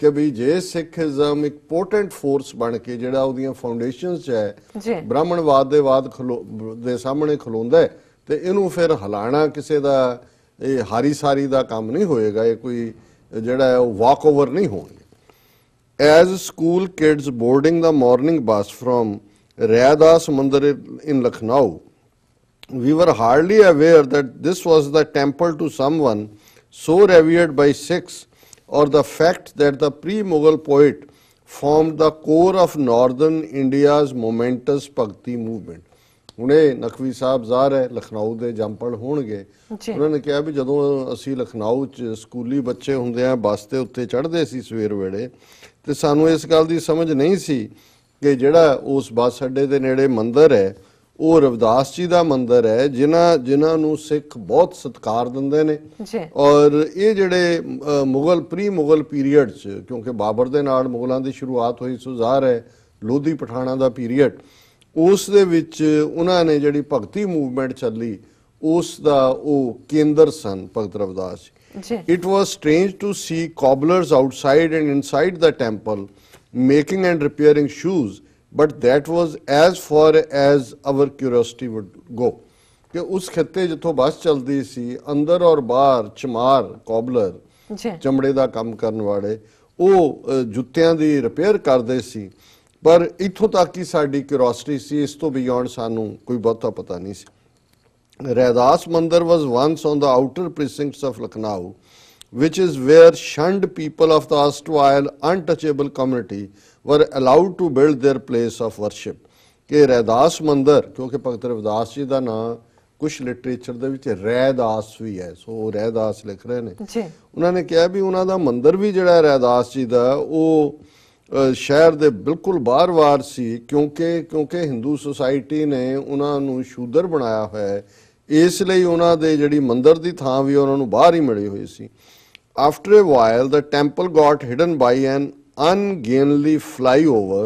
ਕਿ ਵੀ ਜੇ ਸਿੱਖੀਜ਼ਮ ਇੱਕ ਪੋਟੈਂਟ ਫੋਰਸ ਬਣ ਕੇ ਜਿਹੜਾ ਉਹਦੀਆਂ ਫਾਊਂਡੇਸ਼ਨਸ 'ਚ ਹੈ ਬ੍ਰਾਹਮਣਵਾਦ ਦੇ ਸਾਹਮਣੇ ਖਲੋਂਦਾ ਹੈ ਤੇ ਇਹਨੂੰ ਫਿਰ ਹਿਲਾਣਾ ਕਿਸੇ ਦਾ ਇਹ ਹਾਰੀ ਸਾਰੀ ਦਾ ਕੰਮ ਨਹੀਂ ਹੋਏਗਾ, ਇਹ ਕੋਈ ਜਿਹੜਾ ਹੈ ਉਹ ਵਾਕ ਓਵਰ ਨਹੀਂ ਹੋਣਗੇ। As school kids boarding the morning bus from Raidas Mandir in Lucknow, we were hardly aware that this was the temple to someone so revered by Sikhs, or the fact that the pre-Mughal poet formed the core of northern India's momentous Bhakti movement। ਹੁਣੇ ਨਕਵੀ ਸਾਹਿਬ ਜ਼ਾਹਰ ਹੈ ਲਖਨਊ ਦੇ ਜੰਪਲ ਹੋਣਗੇ, ਉਹਨਾਂ ਨੇ ਕਿਹਾ ਵੀ ਜਦੋਂ ਅਸੀਂ ਲਖਨਊ 'ਚ ਸਕੂਲੀ ਬੱਚੇ ਹੁੰਦੇ ਆ ਬੱਸ ਦੇ ਉੱਤੇ ਚੜ੍ਹਦੇ ਸੀ ਸਵੇਰ ਵੇਲੇ, ਤੇ ਸਾਨੂੰ ਇਸ ਗੱਲ ਦੀ ਸਮਝ ਨਹੀਂ ਸੀ ਕਿ ਜਿਹੜਾ ਉਸ ਬੱਸ ਅੱਡੇ ਦੇ ਨੇੜੇ ਮੰਦਿਰ ਹੈ ਉਹ ਰਵਿਦਾਸ ਜੀ ਦਾ ਮੰਦਿਰ ਹੈ, ਜਿਨ੍ਹਾਂ ਨੂੰ ਸਿੱਖ ਬਹੁਤ ਸਤਿਕਾਰ ਦਿੰਦੇ ਨੇ। ਔਰ ਇਹ ਜਿਹੜੇ ਮੁਗਲ ਪ੍ਰੀ ਮੁਗਲ ਪੀਰੀਅਡ 'ਚ, ਕਿਉਂਕਿ ਬਾਬਰ ਦੇ ਨਾਲ ਮੁਗਲਾਂ ਦੀ ਸ਼ੁਰੂਆਤ ਹੋਈ, ਸੋ ਜ਼ਾਹਰ ਹੈ ਲੋਧੀ ਪਠਾਣਾ ਦਾ ਪੀਰੀਅਡ, ਉਸ ਦੇ ਵਿੱਚ ਉਹਨਾਂ ਨੇ ਜਿਹੜੀ ਭਗਤੀ ਮੂਵਮੈਂਟ ਚੱਲੀ ਉਸ ਦਾ ਉਹ ਕੇਂਦਰ ਸਨ Bhagat Ravidas ji. It was strange to see cobblers outside and inside the temple making and repairing shoes, but that was as far as our curiosity would go। ਕਿ ਉਸ ਖਿੱਤੇ ਜਿੱਥੋਂ ਬੱਸ ਚੱਲਦੀ ਸੀ ਅੰਦਰ ਔਰ ਬਾਹਰ ਚਮਾਰ, ਕੋਬਲਰ, ਚਮੜੇ ਦਾ ਕੰਮ ਕਰਨ ਵਾਲੇ, ਉਹ ਜੁੱਤਿਆਂ ਦੀ ਰਿਪੇਅਰ ਕਰਦੇ ਸੀ, ਪਰ ਇੱਥੋਂ ਤੱਕ ਹੀ ਸਾਡੀ ਕਿਉਰਿਓਸਿਟੀ ਸੀ, ਇਸ ਤੋਂ ਬਿਯੋਂਡ ਸਾਨੂੰ ਕੋਈ ਬਹੁਤਾ ਪਤਾ ਨਹੀਂ ਸੀ। Raidas Mandir was once on the outer precincts of Lucknow, which is where shunned people of the erstwhile untouchable community were allowed to build their place of worship। ਕਿ ਰੈਦਾਸ ਮੰਦਰ, ਕਿਉਂਕਿ ਭਗਤ ਰਵਿਦਾਸ ਜੀ ਦਾ ਨਾਂ ਕੁਛ ਲਿਟਰੇਚਰ ਦੇ ਵਿੱਚ ਰੈਦਾਸ ਵੀ ਹੈ, ਸੋ ਰੈਦਾਸ ਲਿਖ ਰਹੇ ਨੇ। ਉਹਨਾਂ ਨੇ ਕਿਹਾ ਵੀ ਉਹਨਾਂ ਦਾ ਮੰਦਰ ਵੀ ਜਿਹੜਾ ਰੈਦਾਸ ਜੀ ਦਾ ਉਹ ਸ਼ਹਿਰ ਦੇ ਬਿਲਕੁਲ ਬਾਹਰ ਸੀ, ਕਿਉਂਕਿ ਹਿੰਦੂ ਸੁਸਾਇਟੀ ਨੇ ਉਹਨਾਂ ਨੂੰ ਸ਼ੂਦਰ ਬਣਾਇਆ ਹੋਇਆ ਹੈ, ਇਸ ਲਈ ਉਹਨਾਂ ਦੇ ਜਿਹੜੀ ਮੰਦਰ ਦੀ ਥਾਂ ਵੀ ਉਹਨਾਂ ਨੂੰ ਬਾਹਰ ਹੀ ਮਿਲੀ ਹੋਈ ਸੀ। After a while, the temple got hidden by an ungainly flyover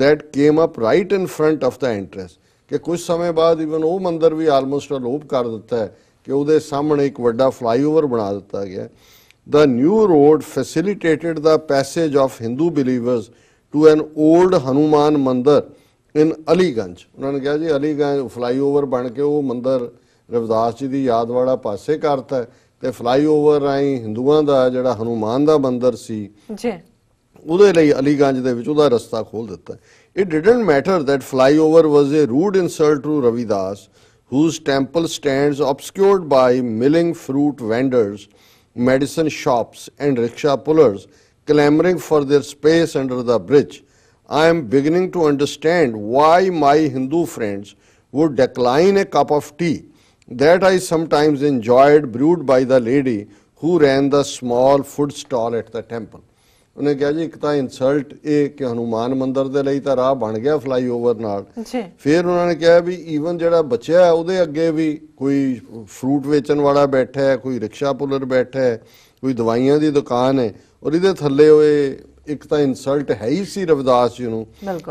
that came up right in front of the entrance। ਕਿ ਕੁਝ ਸਮੇਂ ਬਾਅਦ ਇਵਨ ਉਹ ਮੰਦਰ ਵੀ ਆਲਮੋਸਟ ਅਲੋਪ ਕਰ ਦਿੱਤਾ ਹੈ ਕਿ ਉਹਦੇ ਸਾਹਮਣੇ ਇੱਕ ਵੱਡਾ ਫਲਾਈਓਵਰ ਬਣਾ ਦਿੱਤਾ ਗਿਆ। The new road facilitated the passage of Hindu believers to an old Hanuman Mandir in Aliganj। ਉਹਨਾਂ ਨੇ ਕਿਹਾ ਜੀ ਅਲੀਗੰਜ ਫਲਾਈਓਵਰ ਬਣ ਕੇ ਉਹ ਮੰਦਰ ਰਵਿਦਾਸ ਜੀ ਦੀ ਯਾਦ ਵਾਲਾ ਪਾਸੇ ਕਰਤਾ ਤੇ ਫਲਾਈਓਵਰ ਰਾਹੀਂ ਹਿੰਦੂਆਂ ਦਾ ਜਿਹੜਾ ਹਨੂਮਾਨ ਦਾ ਮੰਦਿਰ ਸੀ
ਜੀ
ਉਹਦੇ ਲਈ ਅਲੀਗੰਜ ਦੇ ਵਿੱਚ ਉਹਦਾ ਰਸਤਾ ਖੋਲ ਦਿੱਤਾ। It didn't matter that flyover was a rude insult to Ravidas, whose temple stands obscured by milling fruit vendors, medicine shops and rickshaw pullers clamoring for their space under the bridge. I am beginning to understand why my Hindu friends would decline a cup of tea that I sometimes enjoyed brewed by the lady who ran the small food stall at the temple. ਉਹਨੇ ਕਿਹਾ ਜੀ ਇੱਕ ਤਾਂ insult ਇਹ ਕਿ ਹਨੂਮਾਨ ਮੰਦਿਰ ਦੇ ਲਈ ਤਾਂ ਰਾਹ ਬਣ ਗਿਆ ਫਲਾਈਓਵਰ ਨਾਲ। ਫਿਰ ਉਹਨਾਂ ਨੇ ਕਿਹਾ ਵੀ ਈਵਨ ਜਿਹੜਾ ਬਚਿਆ ਉਹਦੇ ਅੱਗੇ ਵੀ ਕੋਈ ਫਰੂਟ ਵੇਚਣ ਵਾਲਾ ਬੈਠਾ ਹੈ, ਕੋਈ ਰਿਕਸ਼ਾ ਪੁਲਰ ਬੈਠਾ ਹੈ, ਕੋਈ ਦਵਾਈਆਂ ਦੀ ਦੁਕਾਨ ਹੈ, ਔਰ ਇਹਦੇ ਥੱਲੇ ਹੋਏ ਇੱਕ ਤਾਂ ਇਨਸਲਟ ਹੈ ਹੀ ਸੀ ਰਵਿਦਾਸ ਜੀ ਨੂੰ।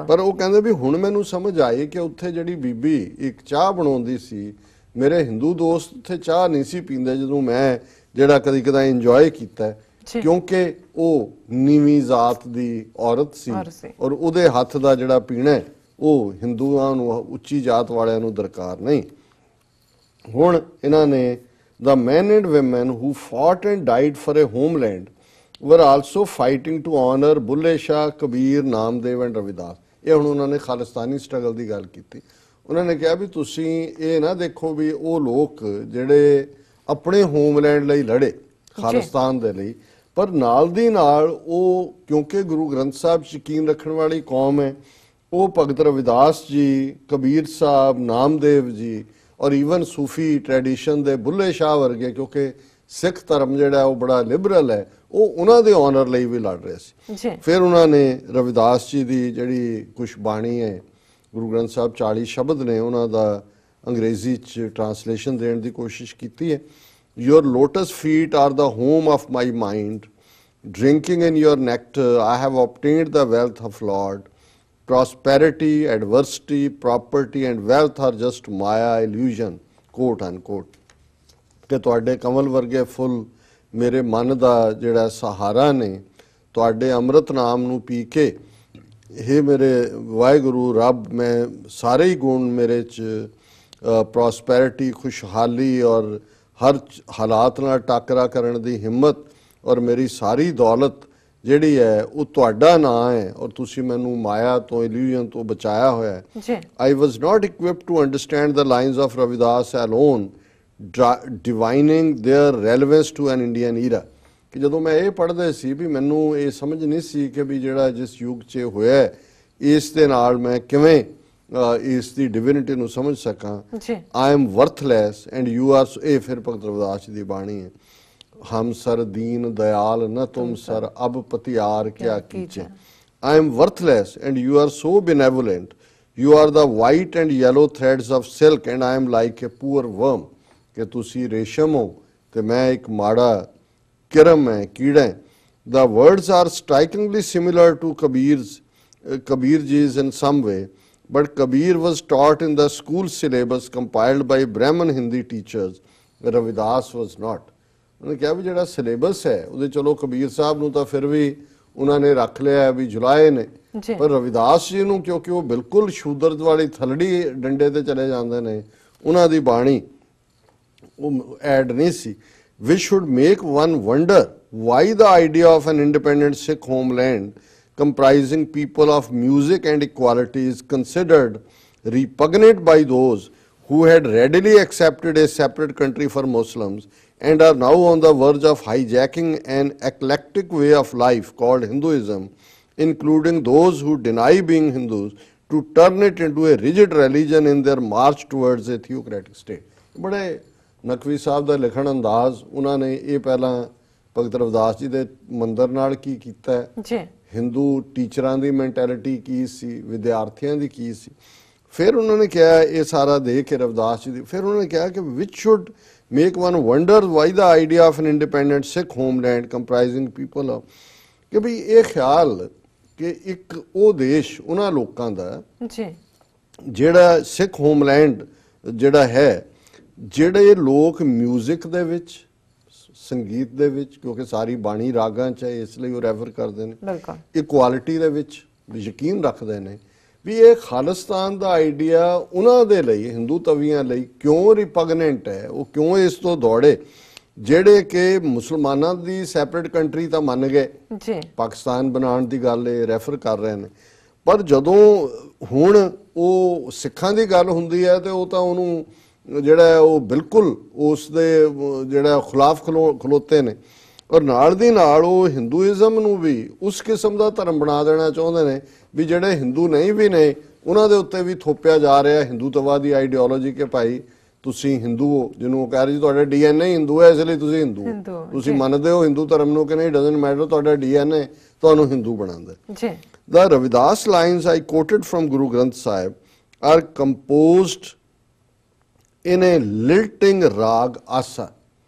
ਪਰ ਉਹ ਕਹਿੰਦੇ ਵੀ ਹੁਣ ਮੈਨੂੰ ਸਮਝ ਆਈ ਕਿ ਉੱਥੇ ਜਿਹੜੀ ਬੀਬੀ ਇੱਕ ਚਾਹ ਬਣਾਉਂਦੀ ਸੀ, ਮੇਰੇ ਹਿੰਦੂ ਦੋਸਤ ਉੱਥੇ ਚਾਹ ਨਹੀਂ ਸੀ ਪੀਂਦੇ ਜਦੋਂ ਮੈਂ ਜਿਹੜਾ ਕਦੀ ਕਦਾ ਇੰਜੋਏ ਕੀਤਾ, ਕਿਉਂਕਿ ਉਹ ਨੀਵੀਂ ਜ਼ਾਤ ਦੀ ਔਰਤ ਸੀ ਔਰ ਉਹਦੇ ਹੱਥ ਦਾ ਜਿਹੜਾ ਪੀਣਾ ਉਹ ਹਿੰਦੂਆਂ ਨੂੰ ਉੱਚੀ ਜਾਤ ਵਾਲਿਆਂ ਨੂੰ ਦਰਕਾਰ ਨਹੀਂ। ਹੁਣ ਇਹਨਾਂ ਨੇ the men and women who fought and died for a homeland were also fighting to honor Bulle Shah, Kabir, Namdev and Ravidas। ਇਹ ਹੁਣ ਉਹਨਾਂ ਨੇ ਖਾਲਿਸਤਾਨੀ ਸਟਰਗਲ ਦੀ ਗੱਲ ਕੀਤੀ। ਉਹਨਾਂ ਨੇ ਕਿਹਾ ਵੀ ਤੁਸੀਂ ਇਹ ਨਾ ਦੇਖੋ ਵੀ ਉਹ ਲੋਕ ਜਿਹੜੇ ਆਪਣੇ ਹੋਮਲੈਂਡ ਲਈ ਲੜੇ ਖਾਲਿਸਤਾਨ ਦੇ ਲਈ, ਪਰ ਨਾਲ ਦੀ ਨਾਲ ਉਹ ਕਿਉਂਕਿ ਗੁਰੂ ਗ੍ਰੰਥ ਸਾਹਿਬ ਯਕੀਨ ਰੱਖਣ ਵਾਲੀ ਕੌਮ ਹੈ, ਉਹ ਭਗਤ ਰਵਿਦਾਸ ਜੀ, ਕਬੀਰ ਸਾਹਿਬ, ਨਾਮਦੇਵ ਜੀ ਔਰ ਈਵਨ ਸੂਫੀ ਟ੍ਰੈਡੀਸ਼ਨ ਦੇ ਬੁੱਲੇ ਸ਼ਾਹ ਵਰਗੇ, ਕਿਉਂਕਿ ਸਿੱਖ ਧਰਮ ਜਿਹੜਾ ਉਹ ਬੜਾ ਲਿਬਰਲ ਹੈ, ਉਹ ਉਹਨਾਂ ਦੇ ਆਨਰ ਲਈ ਵੀ ਲੜ ਰਹੇ ਸੀ। ਫਿਰ ਉਹਨਾਂ ਨੇ ਰਵਿਦਾਸ ਜੀ ਦੀ ਜਿਹੜੀ ਕੁਛ ਬਾਣੀ ਹੈ, ਗੁਰੂ ਗ੍ਰੰਥ ਸਾਹਿਬ 40 ਸ਼ਬਦ ਨੇ, ਉਹਨਾਂ ਦਾ ਅੰਗਰੇਜ਼ੀ 'ਚ ਟ੍ਰਾਂਸਲੇਸ਼ਨ ਦੇਣ ਦੀ ਕੋਸ਼ਿਸ਼ ਕੀਤੀ ਹੈ। Your lotus feet are the home of my mind. Drinking in your nectar, I have obtained the wealth of Lord. Prosperity, adversity, property and wealth are just Maya illusion, quote unquote. ਕਿ ਤੁਹਾਡੇ ਕਮਲ ਵਰਗੇ ਫੁੱਲ ਮੇਰੇ ਮਨ ਦਾ ਜਿਹੜਾ ਸਹਾਰਾ ਨੇ, ਤੁਹਾਡੇ ਅੰਮ੍ਰਿਤ ਨਾਮ ਨੂੰ ਪੀ ਕੇ ਇਹ ਮੇਰੇ ਵਾਹਿਗੁਰੂ ਰੱਬ, ਮੈਂ ਸਾਰੇ ਹੀ ਗੁਣ ਮੇਰੇ 'ਚ ਪ੍ਰੋਸਪੈਰਿਟੀ, ਖੁਸ਼ਹਾਲੀ ਔਰ ਹਰ ਹਾਲਾਤ ਨਾਲ ਟਾਕਰਾ ਕਰਨ ਦੀ ਹਿੰਮਤ ਔਰ ਮੇਰੀ ਸਾਰੀ ਦੌਲਤ ਜਿਹੜੀ ਹੈ ਉਹ ਤੁਹਾਡਾ ਨਾਂ ਹੈ ਔਰ ਤੁਸੀਂ ਮੈਨੂੰ ਮਾਇਆ ਤੋਂ, ਇਲੂਜ਼ਨ ਤੋਂ ਬਚਾਇਆ ਹੋਇਆ ਹੈ। I was not equipped to understand the lines of Ravidas alone, divining their relevance to an Indian era। ਕਿ ਜਦੋਂ ਮੈਂ ਇਹ ਪੜ੍ਹਦੇ ਸੀ ਵੀ ਮੈਨੂੰ ਇਹ ਸਮਝ ਨਹੀਂ ਸੀ ਕਿ ਵੀ ਜਿਹੜਾ ਜਿਸ ਯੁੱਗ 'ਚ ਹੋਇਆ ਇਸ ਦੇ ਨਾਲ ਮੈਂ ਕਿਵੇਂ ਇਸ ਦੀ ਡਿਵਿਨਿਟੀ ਨੂੰ ਸਮਝ ਸਕਾਂ। I am worthless and you are, ਇਹ ਫਿਰ ਭਗਤ ਰਵਿਦਾਸ ਜੀ ਦੀ ਬਾਣੀ ਹੈ। ਹਮ ਸਰ ਦੀਨ ਦਇਆਲ ਨ ਤੁਮ ਸਰ ਅਬ ਪਤਿਆਰ ਕਿਆ ਕੀਚੇ। I am worthless and you are so benevolent. You are the white and yellow threads of silk and I am like a poor worm। ਕਿ ਤੁਸੀਂ ਰੇਸ਼ਮ ਹੋ ਤੇ ਮੈਂ ਇੱਕ ਮਾੜਾ ਕਿਰਮ ਹੈ, ਕੀੜਾ ਹੈ। The words are strikingly similar to Kabir ji's in some way, but Kabir was taught in the school syllabus compiled by Brahmin Hindi teachers. Ravidas was not। ਉਹਨੇ ਕਿਹਾ ਵੀ ਜਿਹੜਾ ਸਿਲੇਬਸ ਹੈ ਉਹਦੇ ਚਲੋ ਕਬੀਰ ਸਾਹਿਬ ਨੂੰ ਤਾਂ ਫਿਰ ਵੀ ਉਹਨਾਂ ਨੇ ਰੱਖ ਲਿਆ ਵੀ ਜੁਲਾਏ ਨੇ, ਪਰ ਰਵਿਦਾਸ ਜੀ ਨੂੰ ਕਿਉਂਕਿ ਉਹ ਬਿਲਕੁਲ ਸ਼ੂਦਰ ਵਾਲੀ ਥਲੜੀ ਡੰਡੇ ਤੇ ਚਲੇ ਜਾਂਦੇ ਨੇ, ਉਹਨਾਂ ਦੀ ਬਾਣੀ ਉਹ ਐਡ ਨਹੀਂ ਸੀ। We should make one wonder why the idea of an independent Sikh homeland comprising people of music and equality is considered repugnant by those who had readily accepted a separate country for Muslims and are now on the verge of hijacking an eclectic way of life called Hinduism, including those who deny being Hindus, to turn it into a rigid religion in their march towards a theocratic state। ਬੜੇ ਨਕਵੀ ਸਾਹਿਬ ਦਾ ਲਿਖਣ ਅੰਦਾਜ਼, ਉਹਨਾਂ ਨੇ ਇਹ ਪਹਿਲਾਂ ਭਗਤ ਰਵਿਦਾਸ ਜੀ ਦੇ ਮੰਦਰ ਨਾਲ ਕੀ ਕੀਤਾ ਹੈ, ਹਿੰਦੂ ਟੀਚਰਾਂ ਦੀ ਮੈਂਟੈਲਿਟੀ ਕੀ ਸੀ, ਵਿਦਿਆਰਥੀਆਂ ਦੀ ਕੀ ਸੀ, ਫਿਰ ਉਹਨਾਂ ਨੇ ਕਿਹਾ ਇਹ ਸਾਰਾ ਦੇਖ ਕੇ ਰਵਿਦਾਸ ਜੀ ਦੀ, ਫਿਰ ਉਹਨਾਂ ਨੇ ਕਿਹਾ ਕਿ which should make one wonder why the idea of an independent Sikh homeland comprising people of, ਕਿ ਵੀ ਇਹ ਖਿਆਲ ਕਿ ਇੱਕ ਉਹ ਦੇਸ਼ ਉਹਨਾਂ ਲੋਕਾਂ ਦਾ ਜਿਹੜਾ ਸਿੱਖ ਹੋਮਲੈਂਡ ਜਿਹੜਾ ਹੈ, ਜਿਹੜੇ ਲੋਕ ਮਿਊਜ਼ਿਕ ਦੇ ਵਿੱਚ, ਸੰਗੀਤ ਦੇ ਵਿੱਚ, ਕਿਉਂਕਿ ਸਾਰੀ ਬਾਣੀ ਰਾਗਾਂ 'ਚ ਹੈ ਇਸ ਲਈ ਉਹ ਰੈਫਰ ਕਰਦੇ ਨੇ, ਇਕੁਆਲਿਟੀ ਦੇ ਵਿੱਚ ਯਕੀਨ ਰੱਖਦੇ ਨੇ, ਵੀ ਇਹ ਖਾਲਿਸਤਾਨ ਦਾ ਆਈਡੀਆ ਉਹਨਾਂ ਦੇ ਲਈ, ਹਿੰਦੂ ਤਵੀਆਂ ਲਈ ਕਿਉਂ ਰਿਪਗਨੈਂਟ ਹੈ, ਉਹ ਕਿਉਂ ਇਸ ਤੋਂ ਦੌੜੇ। ਜਿਹੜੇ ਕਿ ਮੁਸਲਮਾਨਾਂ ਦੀ ਸੈਪਰੇਟ ਕੰਟਰੀ ਤਾਂ ਮੰਨ ਗਏ,
ਜੀ
ਪਾਕਿਸਤਾਨ ਬਣਾਉਣ ਦੀ ਗੱਲ ਇਹ ਰੈਫਰ ਕਰ ਰਹੇ ਨੇ, ਪਰ ਜਦੋਂ ਹੁਣ ਉਹ ਸਿੱਖਾਂ ਦੀ ਗੱਲ ਹੁੰਦੀ ਹੈ ਤੇ ਉਹ ਤਾਂ ਉਹਨੂੰ ਜਿਹੜਾ ਉਹ ਬਿਲਕੁਲ ਉਸ ਦੇ ਜਿਹੜਾ ਖਿਲਾਫ ਖਲੋਤੇ ਨੇ, ਔਰ ਨਾਲ ਦੀ ਨਾਲ ਉਹ ਹਿੰਦੂਇਜ਼ਮ ਨੂੰ ਵੀ ਉਸ ਕਿਸਮ ਦਾ ਧਰਮ ਬਣਾ ਦੇਣਾ ਚਾਹੁੰਦੇ ਨੇ ਵੀ ਜਿਹੜੇ ਹਿੰਦੂ ਨਹੀਂ ਵੀ ਨੇ ਉਹਨਾਂ ਦੇ ਉੱਤੇ ਵੀ ਥੋਪਿਆ ਜਾ ਰਿਹਾ ਹਿੰਦੂਤਵਾਦੀ ਆਈਡੀਓਲੋਜੀ ਕਿ ਭਾਈ ਤੁਸੀਂ ਹਿੰਦੂ ਹੋ, ਜਿਹਨੂੰ ਉਹ ਕਹਿ ਰਹੇ ਜੀ ਤੁਹਾਡਾ ਡੀਐਨਏ ਹਿੰਦੂ ਹੈ ਇਸ ਲਈ ਤੁਸੀਂ ਹਿੰਦੂ ਹੋ, ਤੁਸੀਂ ਮੰਨਦੇ ਹੋ ਹਿੰਦੂ ਧਰਮ ਨੂੰ ਕਿ ਨਹੀਂ, ਡਜ਼ਨਟ ਮੈਟਰ, ਤੁਹਾਡਾ ਡੀਐਨਏ ਤੁਹਾਨੂੰ ਹਿੰਦੂ ਬਣਾਉਂਦਾ
ਜੀ।
The Ravidas lines I quoted from Guru Granth Sahib are composed in a lilting rag asa,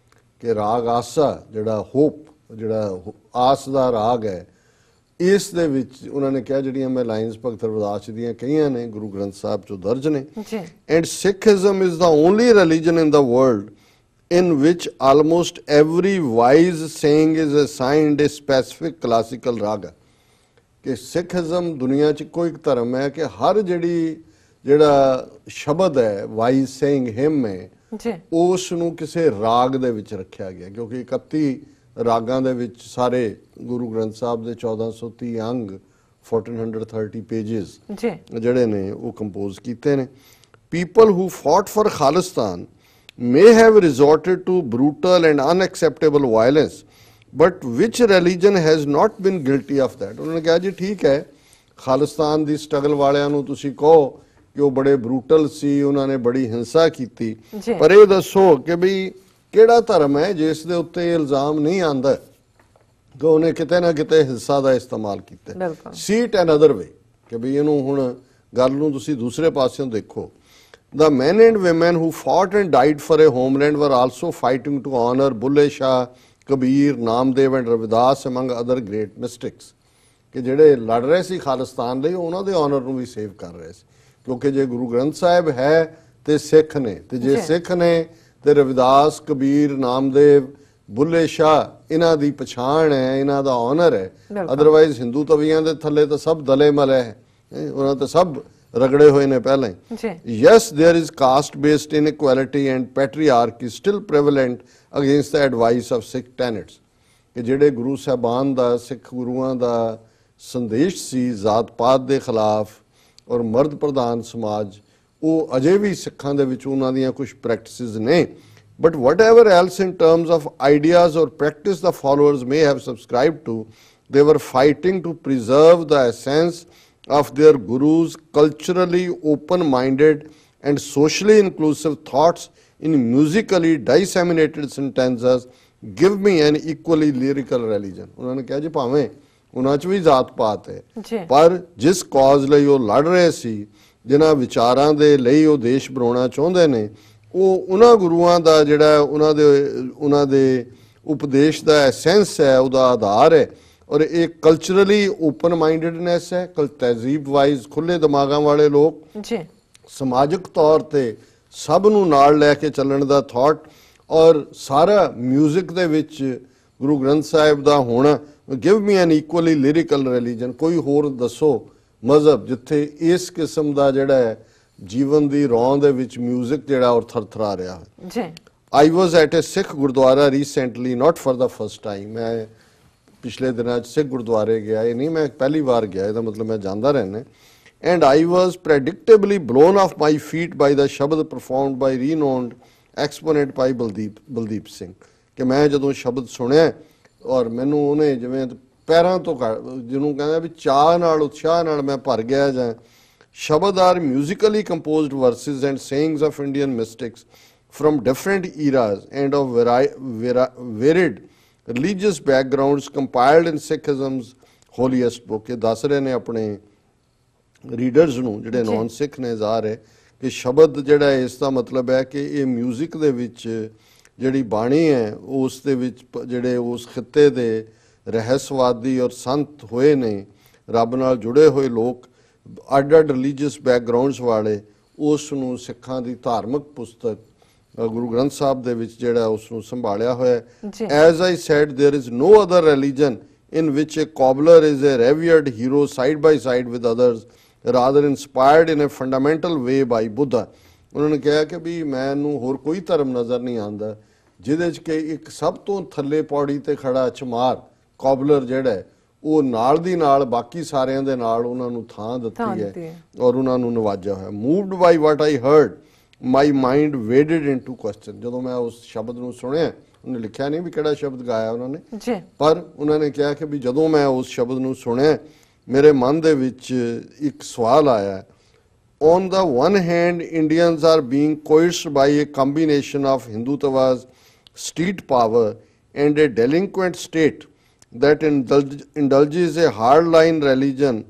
ਕਿ ਰਾਗ ਆਸਾ ਜਿਹੜਾ ਹੋਪ, ਜਿਹੜਾ ਆਸ ਦਾ ਰਾਗ ਹੈ, ਇਸ ਦੇ ਵਿੱਚ ਉਹਨਾਂ ਨੇ ਕਿਹਾ ਜਿਹੜੀਆਂ ਮੈਂ ਲਾਈਨਸ ਭਗਤ ਰਵਿਦਾਸ ਦੀਆਂ ਕਹੀਆਂ ਨੇ ਗੁਰੂ ਗ੍ਰੰਥ ਸਾਹਿਬ ਚੋਂ ਦਰਜ ਨੇ। And Sikhism is the only religion in the world in which almost every wise saying is assigned a specific classical raga, ਕਿ ਸਿੱਖਿਜ਼ਮ ਦੁਨੀਆ 'ਚ ਕੋਈ ਇੱਕ ਧਰਮ ਹੈ ਕਿ ਹਰ ਜਿਹੜਾ ਸ਼ਬਦ ਹੈ, ਵਾਈਜ਼ ਸੇਇੰਗ ਹਿਮ ਹੈ, ਉਸ ਨੂੰ ਕਿਸੇ ਰਾਗ ਦੇ ਵਿੱਚ ਰੱਖਿਆ ਗਿਆ, ਕਿਉਂਕਿ 31 ਰਾਗਾਂ ਦੇ ਵਿੱਚ ਸਾਰੇ ਗੁਰੂ ਗ੍ਰੰਥ ਸਾਹਿਬ ਦੇ 1430 ਅੰਗ 1430 ਪੇजेस ਜਿਹੜੇ ਨੇ ਉਹ ਕੰਪੋਜ਼ ਕੀਤੇ ਨੇ। People who ਫੌਟ for Khalistan may have resorted to brutal and unacceptable violence, but which religion has not been guilty of that? ਉਹਨਾਂ ਨੇ ਕਿਹਾ ਜੀ ਠੀਕ ਹੈ, ਖਾਲਿਸਤਾਨ ਦੀ ਸਟਰਗਲ ਵਾਲਿਆਂ ਨੂੰ ਤੁਸੀਂ ਕਹੋ ਕਿ ਉਹ ਬੜੇ ਬਰੂਟਲ ਸੀ, ਉਹਨਾਂ ਨੇ ਬੜੀ ਹਿੰਸਾ ਕੀਤੀ, ਪਰ ਇਹ ਦੱਸੋ ਕਿ ਵੀ ਕਿਹੜਾ ਧਰਮ ਹੈ ਜਿਸ ਦੇ ਉੱਤੇ ਇਹ ਇਲਜ਼ਾਮ ਨਹੀਂ ਆਉਂਦਾ ਕਿ ਉਹਨੇ ਕਿਤੇ ਨਾ ਕਿਤੇ ਹਿੰਸਾ ਦਾ ਇਸਤੇਮਾਲ ਕੀਤਾ। ਸੀਟ ਅਨਦਰ ਵੇ, ਕਿ ਵੀ ਇਹਨੂੰ ਹੁਣ ਗੱਲ ਨੂੰ ਤੁਸੀਂ ਦੂਸਰੇ ਪਾਸਿਓਂ ਦੇਖੋ। The men and women who fought and died for a homeland were also fighting to honor Bulle Shah, Kabir, Namdev and Ravidas among other great mystics, ਕਿ ਜਿਹੜੇ ਲੜ ਰਹੇ ਸੀ ਖਾਲਿਸਤਾਨ ਲਈ ਉਹਨਾਂ ਦੇ ਆਨਰ ਨੂੰ ਵੀ ਸੇਵ ਕਰ ਰਹੇ ਸੀ, ਕਿਉਂਕਿ ਜੇ ਗੁਰੂ ਗ੍ਰੰਥ ਸਾਹਿਬ ਹੈ ਤੇ ਸਿੱਖ ਨੇ, ਤੇ ਜੇ ਸਿੱਖ ਨੇ ਤੇ ਰਵਿਦਾਸ, ਕਬੀਰ, ਨਾਮਦੇਵ, ਬੁੱਲੇ ਸ਼ਾਹ ਇਹਨਾਂ ਦੀ ਪਛਾਣ ਹੈ, ਇਹਨਾਂ ਦਾ ਆਨਰ ਹੈ। ਅਦਰਵਾਈਜ਼ ਹਿੰਦੂ ਤਵੀਆਂ ਦੇ ਥੱਲੇ ਤਾਂ ਸਭ ਦਲੇ ਮਲੇ ਹੈ, ਉਹਨਾਂ ਤੇ ਸਭ ਰਗੜੇ ਹੋਏ ਨੇ ਪਹਿਲਾਂ ਹੀ। Yes, there is caste based inequality and patriarchy still prevalent against the advice of Sikh tenets, ਕਿ ਜਿਹੜੇ ਗੁਰੂ ਸਾਹਿਬਾਨ ਦਾ, ਸਿੱਖ ਗੁਰੂਆਂ ਦਾ ਸੰਦੇਸ਼ ਸੀ ਜ਼ਾਤ ਪਾਤ ਦੇ ਖਿਲਾਫ ਔਰ ਮਰਦ ਪ੍ਰਧਾਨ ਸਮਾਜ, ਉਹ ਅਜੇ ਵੀ ਸਿੱਖਾਂ ਦੇ ਵਿੱਚ ਉਹਨਾਂ ਦੀਆਂ ਕੁਝ ਪ੍ਰੈਕਟਿਸਿਸ ਨੇ। But whatever else in terms of ideas or practice the followers may have subscribed to, they were fighting to preserve the essence of their gurus' culturally open-minded and socially inclusive thoughts in musically disseminated sentences, give me an equally lyrical religion. ਉਹਨਾਂ ਨੇ ਕਿਹਾ ਜੀ ਭਾਵੇਂ ਉਹਨਾਂ 'ਚ ਵੀ ਜ਼ਾਤ ਪਾਤ ਹੈ, ਪਰ ਜਿਸ ਕਾਜ਼ ਲਈ ਉਹ ਲੜ ਰਹੇ ਸੀ, ਜਿਨ੍ਹਾਂ ਵਿਚਾਰਾਂ ਦੇ ਲਈ ਉਹ ਦੇਸ਼ ਬਣਾਉਣਾ ਚਾਹੁੰਦੇ ਨੇ, ਉਹ ਉਹਨਾਂ ਗੁਰੂਆਂ ਦਾ ਜਿਹੜਾ ਉਹਨਾਂ ਦੇ ਉਪਦੇਸ਼ ਦਾ ਐਸੈਂਸ ਹੈ, ਉਹਦਾ ਆਧਾਰ ਹੈ। ਔਰ ਇਹ ਕਲਚਰਲੀ ਓਪਨ ਮਾਈਂਡਡਨੈਸ ਹੈ, ਤਹਿਜ਼ੀਬ ਵਾਈਜ਼ ਖੁੱਲੇ ਦਿਮਾਗਾਂ ਵਾਲੇ ਲੋਕ, ਸਮਾਜਿਕ ਤੌਰ ਤੇ ਸਭ ਨੂੰ ਨਾਲ ਲੈ ਕੇ ਚੱਲਣ ਦਾ ਥਾਟ, ਔਰ ਸਾਰਾ ਮਿਊਜ਼ਿਕ ਦੇ ਵਿੱਚ ਗੁਰੂ ਗ੍ਰੰਥ ਸਾਹਿਬ ਦਾ ਹੋਣਾ। ਗਿਵ ਮੀ ਐਨ ਇਕੁਅਲੀ ਲਿਰਿਕਲ ਰਿਲੀਜਨ, ਕੋਈ ਹੋਰ ਦੱਸੋ ਮਜ਼ਹਬ ਜਿੱਥੇ ਇਸ ਕਿਸਮ ਦਾ ਜਿਹੜਾ ਹੈ ਜੀਵਨ ਦੀ ਰੌਂ ਦੇ ਵਿੱਚ ਮਿਊਜ਼ਿਕ ਜਿਹੜਾ ਔਰ ਥਰਥਰਾ ਰਿਹਾ ਹੈ। I was at a Sikh Gurdwara recently, not for the first time. ਮੈਂ ਪਿਛਲੇ ਦਿਨਾਂ 'ਚ ਸਿੱਖ ਗੁਰਦੁਆਰੇ ਗਿਆ, ਇਹ ਨਹੀਂ ਮੈਂ ਪਹਿਲੀ ਵਾਰ ਗਿਆ, ਇਹਦਾ ਮਤਲਬ ਮੈਂ ਜਾਂਦਾ ਰਹਿੰਦਾ। And I was predictably blown off my feet by the ਸ਼ਬਦ performed by renowned exponent ਭਾਈ ਬਲਦੀਪ ਸਿੰਘ, ਕਿ ਮੈਂ ਜਦੋਂ ਸ਼ਬਦ ਸੁਣਿਆ ਔਰ ਮੈਨੂੰ ਉਹਨੇ ਜਿਵੇਂ ਪੈਰਾਂ ਤੋਂ ਜਿਹਨੂੰ ਕਹਿੰਦਾ ਵੀ ਚਾਹ ਨਾਲ, ਉਤਸ਼ਾਹ ਨਾਲ ਮੈਂ ਭਰ ਗਿਆ। ਜਾਂ ਸ਼ਬਦ are musically composed verses and sayings of Indian mystics from different eras and of varied religious backgrounds compiled in Sikhism's holiest book। ਇਹ ਦੱਸ ਰਹੇ ਨੇ ਆਪਣੇ ਰੀਡਰਸ ਨੂੰ ਜਿਹੜੇ ਨੌਨ ਸਿੱਖ ਨੇ ਜ਼ਾਹਰ ਹੈ ਕਿ ਸ਼ਬਦ ਜਿਹੜਾ ਇਸ ਦਾ ਮਤਲਬ ਹੈ ਕਿ ਇਹ ਮਿਊਜ਼ਿਕ ਦੇ ਵਿੱਚ ਜਿਹੜੀ ਬਾਣੀ ਹੈ ਉਸ ਦੇ ਵਿੱਚ ਜਿਹੜੇ ਉਸ ਖਿੱਤੇ ਦੇ ਰਹੱਸਵਾਦੀ ਔਰ ਸੰਤ ਹੋਏ ਨੇ, ਰੱਬ ਨਾਲ ਜੁੜੇ ਹੋਏ ਲੋਕ, ਅੱਡ-ਅੱਡ ਰਿਲੀਜੀਅਸ ਬੈਕਗਰਾਉਂਡਸ ਵਾਲੇ, ਉਸ ਨੂੰ ਸਿੱਖਾਂ ਦੀ ਧਾਰਮਿਕ ਪੁਸਤਕ ਗੁਰੂ ਗ੍ਰੰਥ ਸਾਹਿਬ ਦੇ ਵਿੱਚ ਜਿਹੜਾ ਉਸ ਨੂੰ ਸੰਭਾਲਿਆ ਹੋਇਆ ਹੈ। As I said, there is no other religion in which a cobbler is a revered hero side by side with others, rather inspired in a fundamental way by Buddha। ਉਹਨਾਂ ਨੇ ਕਿਹਾ ਕਿ ਵੀ ਮੈਨੂੰ ਹੋਰ ਕੋਈ ਧਰਮ ਨਜ਼ਰ ਨਹੀਂ ਆਉਂਦਾ ਜਿਹਦੇ 'ਚ ਕਿ ਇੱਕ ਸਭ ਤੋਂ ਥੱਲੇ ਪੌੜੀ ਤੇ ਖੜਾ ਚਮਾਰ ਕੌਬਲਰ ਜਿਹੜਾ ਹੈ, ਉਹ ਨਾਲ ਦੀ ਨਾਲ ਬਾਕੀ ਸਾਰਿਆਂ ਦੇ ਨਾਲ ਉਹਨਾਂ ਨੂੰ ਥਾਂ ਦਿੱਤੀ ਹੈ ਔਰ ਉਹਨਾਂ ਨੂੰ ਨਵਾਜਿਆ ਹੋਇਆ। Moved by what I heard my mind waded into question. ਜਦੋਂ ਮੈਂ ਉਸ ਸ਼ਬਦ ਨੂੰ ਸੁਣਿਆ, ਉਹਨੇ ਲਿਖਿਆ ਨਹੀਂ ਵੀ ਕਿਹੜਾ ਸ਼ਬਦ ਗਾਇਆ ਉਹਨਾਂ ਨੇ, ਪਰ ਉਹਨਾਂ ਨੇ ਕਿਹਾ ਕਿ ਵੀ ਜਦੋਂ ਮੈਂ ਉਸ ਸ਼ਬਦ ਨੂੰ ਸੁਣਿਆ ਮੇਰੇ ਮਨ ਦੇ ਵਿੱਚ ਇੱਕ ਸਵਾਲ ਆਇਆ। On the one hand, Indians are being coerced by a combination of Hindutva's street power and a delinquent state that indulges a hardline religion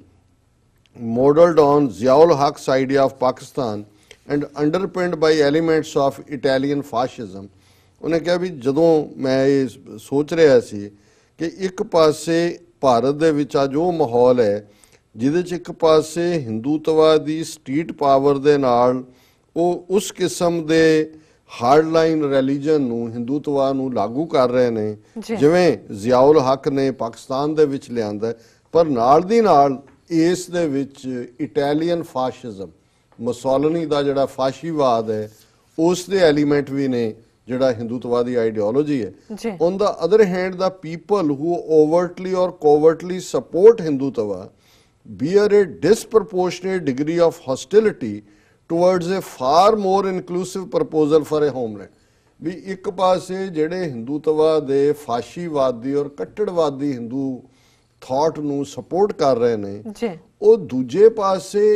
modeled on Ziaul Haq's idea of Pakistan and underpinned by elements of Italian fascism। ਉਹਨੇ ਕਿਹਾ ਵੀ ਜਦੋਂ ਮੈਂ ਇਹ ਸੋਚ ਰਿਹਾ ਸੀ ਕਿ ਇੱਕ ਪਾਸੇ ਭਾਰਤ ਦੇ ਵਿੱਚ ਅੱਜ ਉਹ ਮਾਹੌਲ ਹੈ ਜਿਹਦੇ 'ਚ ਇੱਕ ਪਾਸੇ ਹਿੰਦੂਤਵਾ ਦੀ ਸਟਰੀਟ ਪਾਵਰ ਦੇ ਨਾਲ ਉਹ ਉਸ ਕਿਸਮ ਦੇ ਹਾਰਡਲਾਈਨ ਰਿਲੀਜਨ ਨੂੰ, ਹਿੰਦੂਤਵਾ ਨੂੰ ਲਾਗੂ ਕਰ ਰਹੇ ਨੇ ਜਿਵੇਂ ਜ਼ਿਆਉਲ ਹੱਕ ਨੇ ਪਾਕਿਸਤਾਨ ਦੇ ਵਿੱਚ ਲਿਆਂਦਾ, ਪਰ ਨਾਲ ਦੀ ਨਾਲ ਇਸ ਦੇ ਵਿੱਚ ਇਟਾਲੀਅਨ ਫਾਸ਼ਿਜ਼ਮ, ਮੁਸੋਲਿਨੀ ਦਾ ਜਿਹੜਾ ਫਾਸ਼ੀਵਾਦ ਹੈ ਉਸ ਦੇ ਐਲੀਮੈਂਟ ਵੀ ਨੇ ਜਿਹੜਾ ਹਿੰਦੂਤਵਾ ਦੀ ਆਈਡੀਓਲੋਜੀ ਹੈ। On the other hand the people who overtly or covertly support Hindutva bear a disproportionate degree of hostility towards a far more inclusive proposal for a homeland। ਵੀ ਇੱਕ ਪਾਸੇ ਜਿਹੜੇ ਹਿੰਦੂਤਵਾ ਦੇ ਫਾਸ਼ੀਵਾਦੀ ਔਰ ਕੱਟੜਵਾਦੀ ਹਿੰਦੂ ਥਾਟ ਨੂੰ ਸਪੋਰਟ ਕਰ ਰਹੇ ਨੇ, ਉਹ ਦੂਜੇ ਪਾਸੇ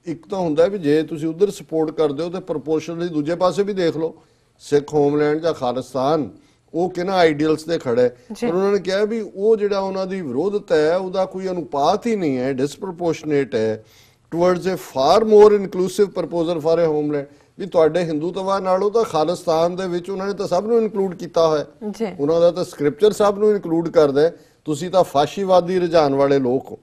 ਇੱਕ ਤਾਂ ਹੁੰਦਾ ਵੀ ਜੇ ਤੁਸੀਂ ਉਧਰ ਸਪੋਰਟ ਕਰਦੇ ਹੋ ਤੇ ਪ੍ਰੋਪੋਰਸ਼ਨਲੀ ਦੂਜੇ ਪਾਸੇ ਵੀ ਦੇਖ ਲਓ ਸਿੱਖ ਹੋਮਲੈਂਡ ਜਾਂ ਖਾਲਿਸਤਾਨ ਉਹ ਕਿਹਨਾਂ ਆਈਡੀਅਲਸ ਤੇ ਖੜਾ ਹੈ। ਪਰ ਉਹਨਾਂ ਨੇ ਕਿਹਾ ਵੀ ਉਹ ਜਿਹੜਾ ਉਹਨਾਂ ਦੀ ਵਿਰੋਧਤਾ ਹੈ ਉਹਦਾ ਕੋਈ ਅਨੁਪਾਤ ਹੀ ਨਹੀਂ ਹੈ, ਡਿਸਪ੍ਰੋਪੋਰਸ਼ਨੇਟ ਹੈ towards a far more inclusive proposal for a homeland. ਵੀ ਤੁਹਾਡੇ ਹਿੰਦੂਤਵਾ ਨਾਲੋਂ ਤਾਂ ਖਾਲਿਸਤਾਨ ਦੇ ਵਿੱਚ ਉਹਨਾਂ ਨੇ ਤਾਂ ਸਭ ਨੂੰ ਇਨਕਲੂਡ ਕੀਤਾ ਹੋਇਆ, ਉਹਨਾਂ ਦਾ ਤਾਂ ਸਕ੍ਰਿਪਚਰ ਸਭ ਨੂੰ ਇਨਕਲੂਡ ਕਰਦਾ ਹੈ, ਤੁਸੀਂ ਤਾਂ ਫਾਸ਼ੀਵਾਦੀ ਰੁਝਾਨ ਵਾਲੇ ਲੋਕ ਹੋ।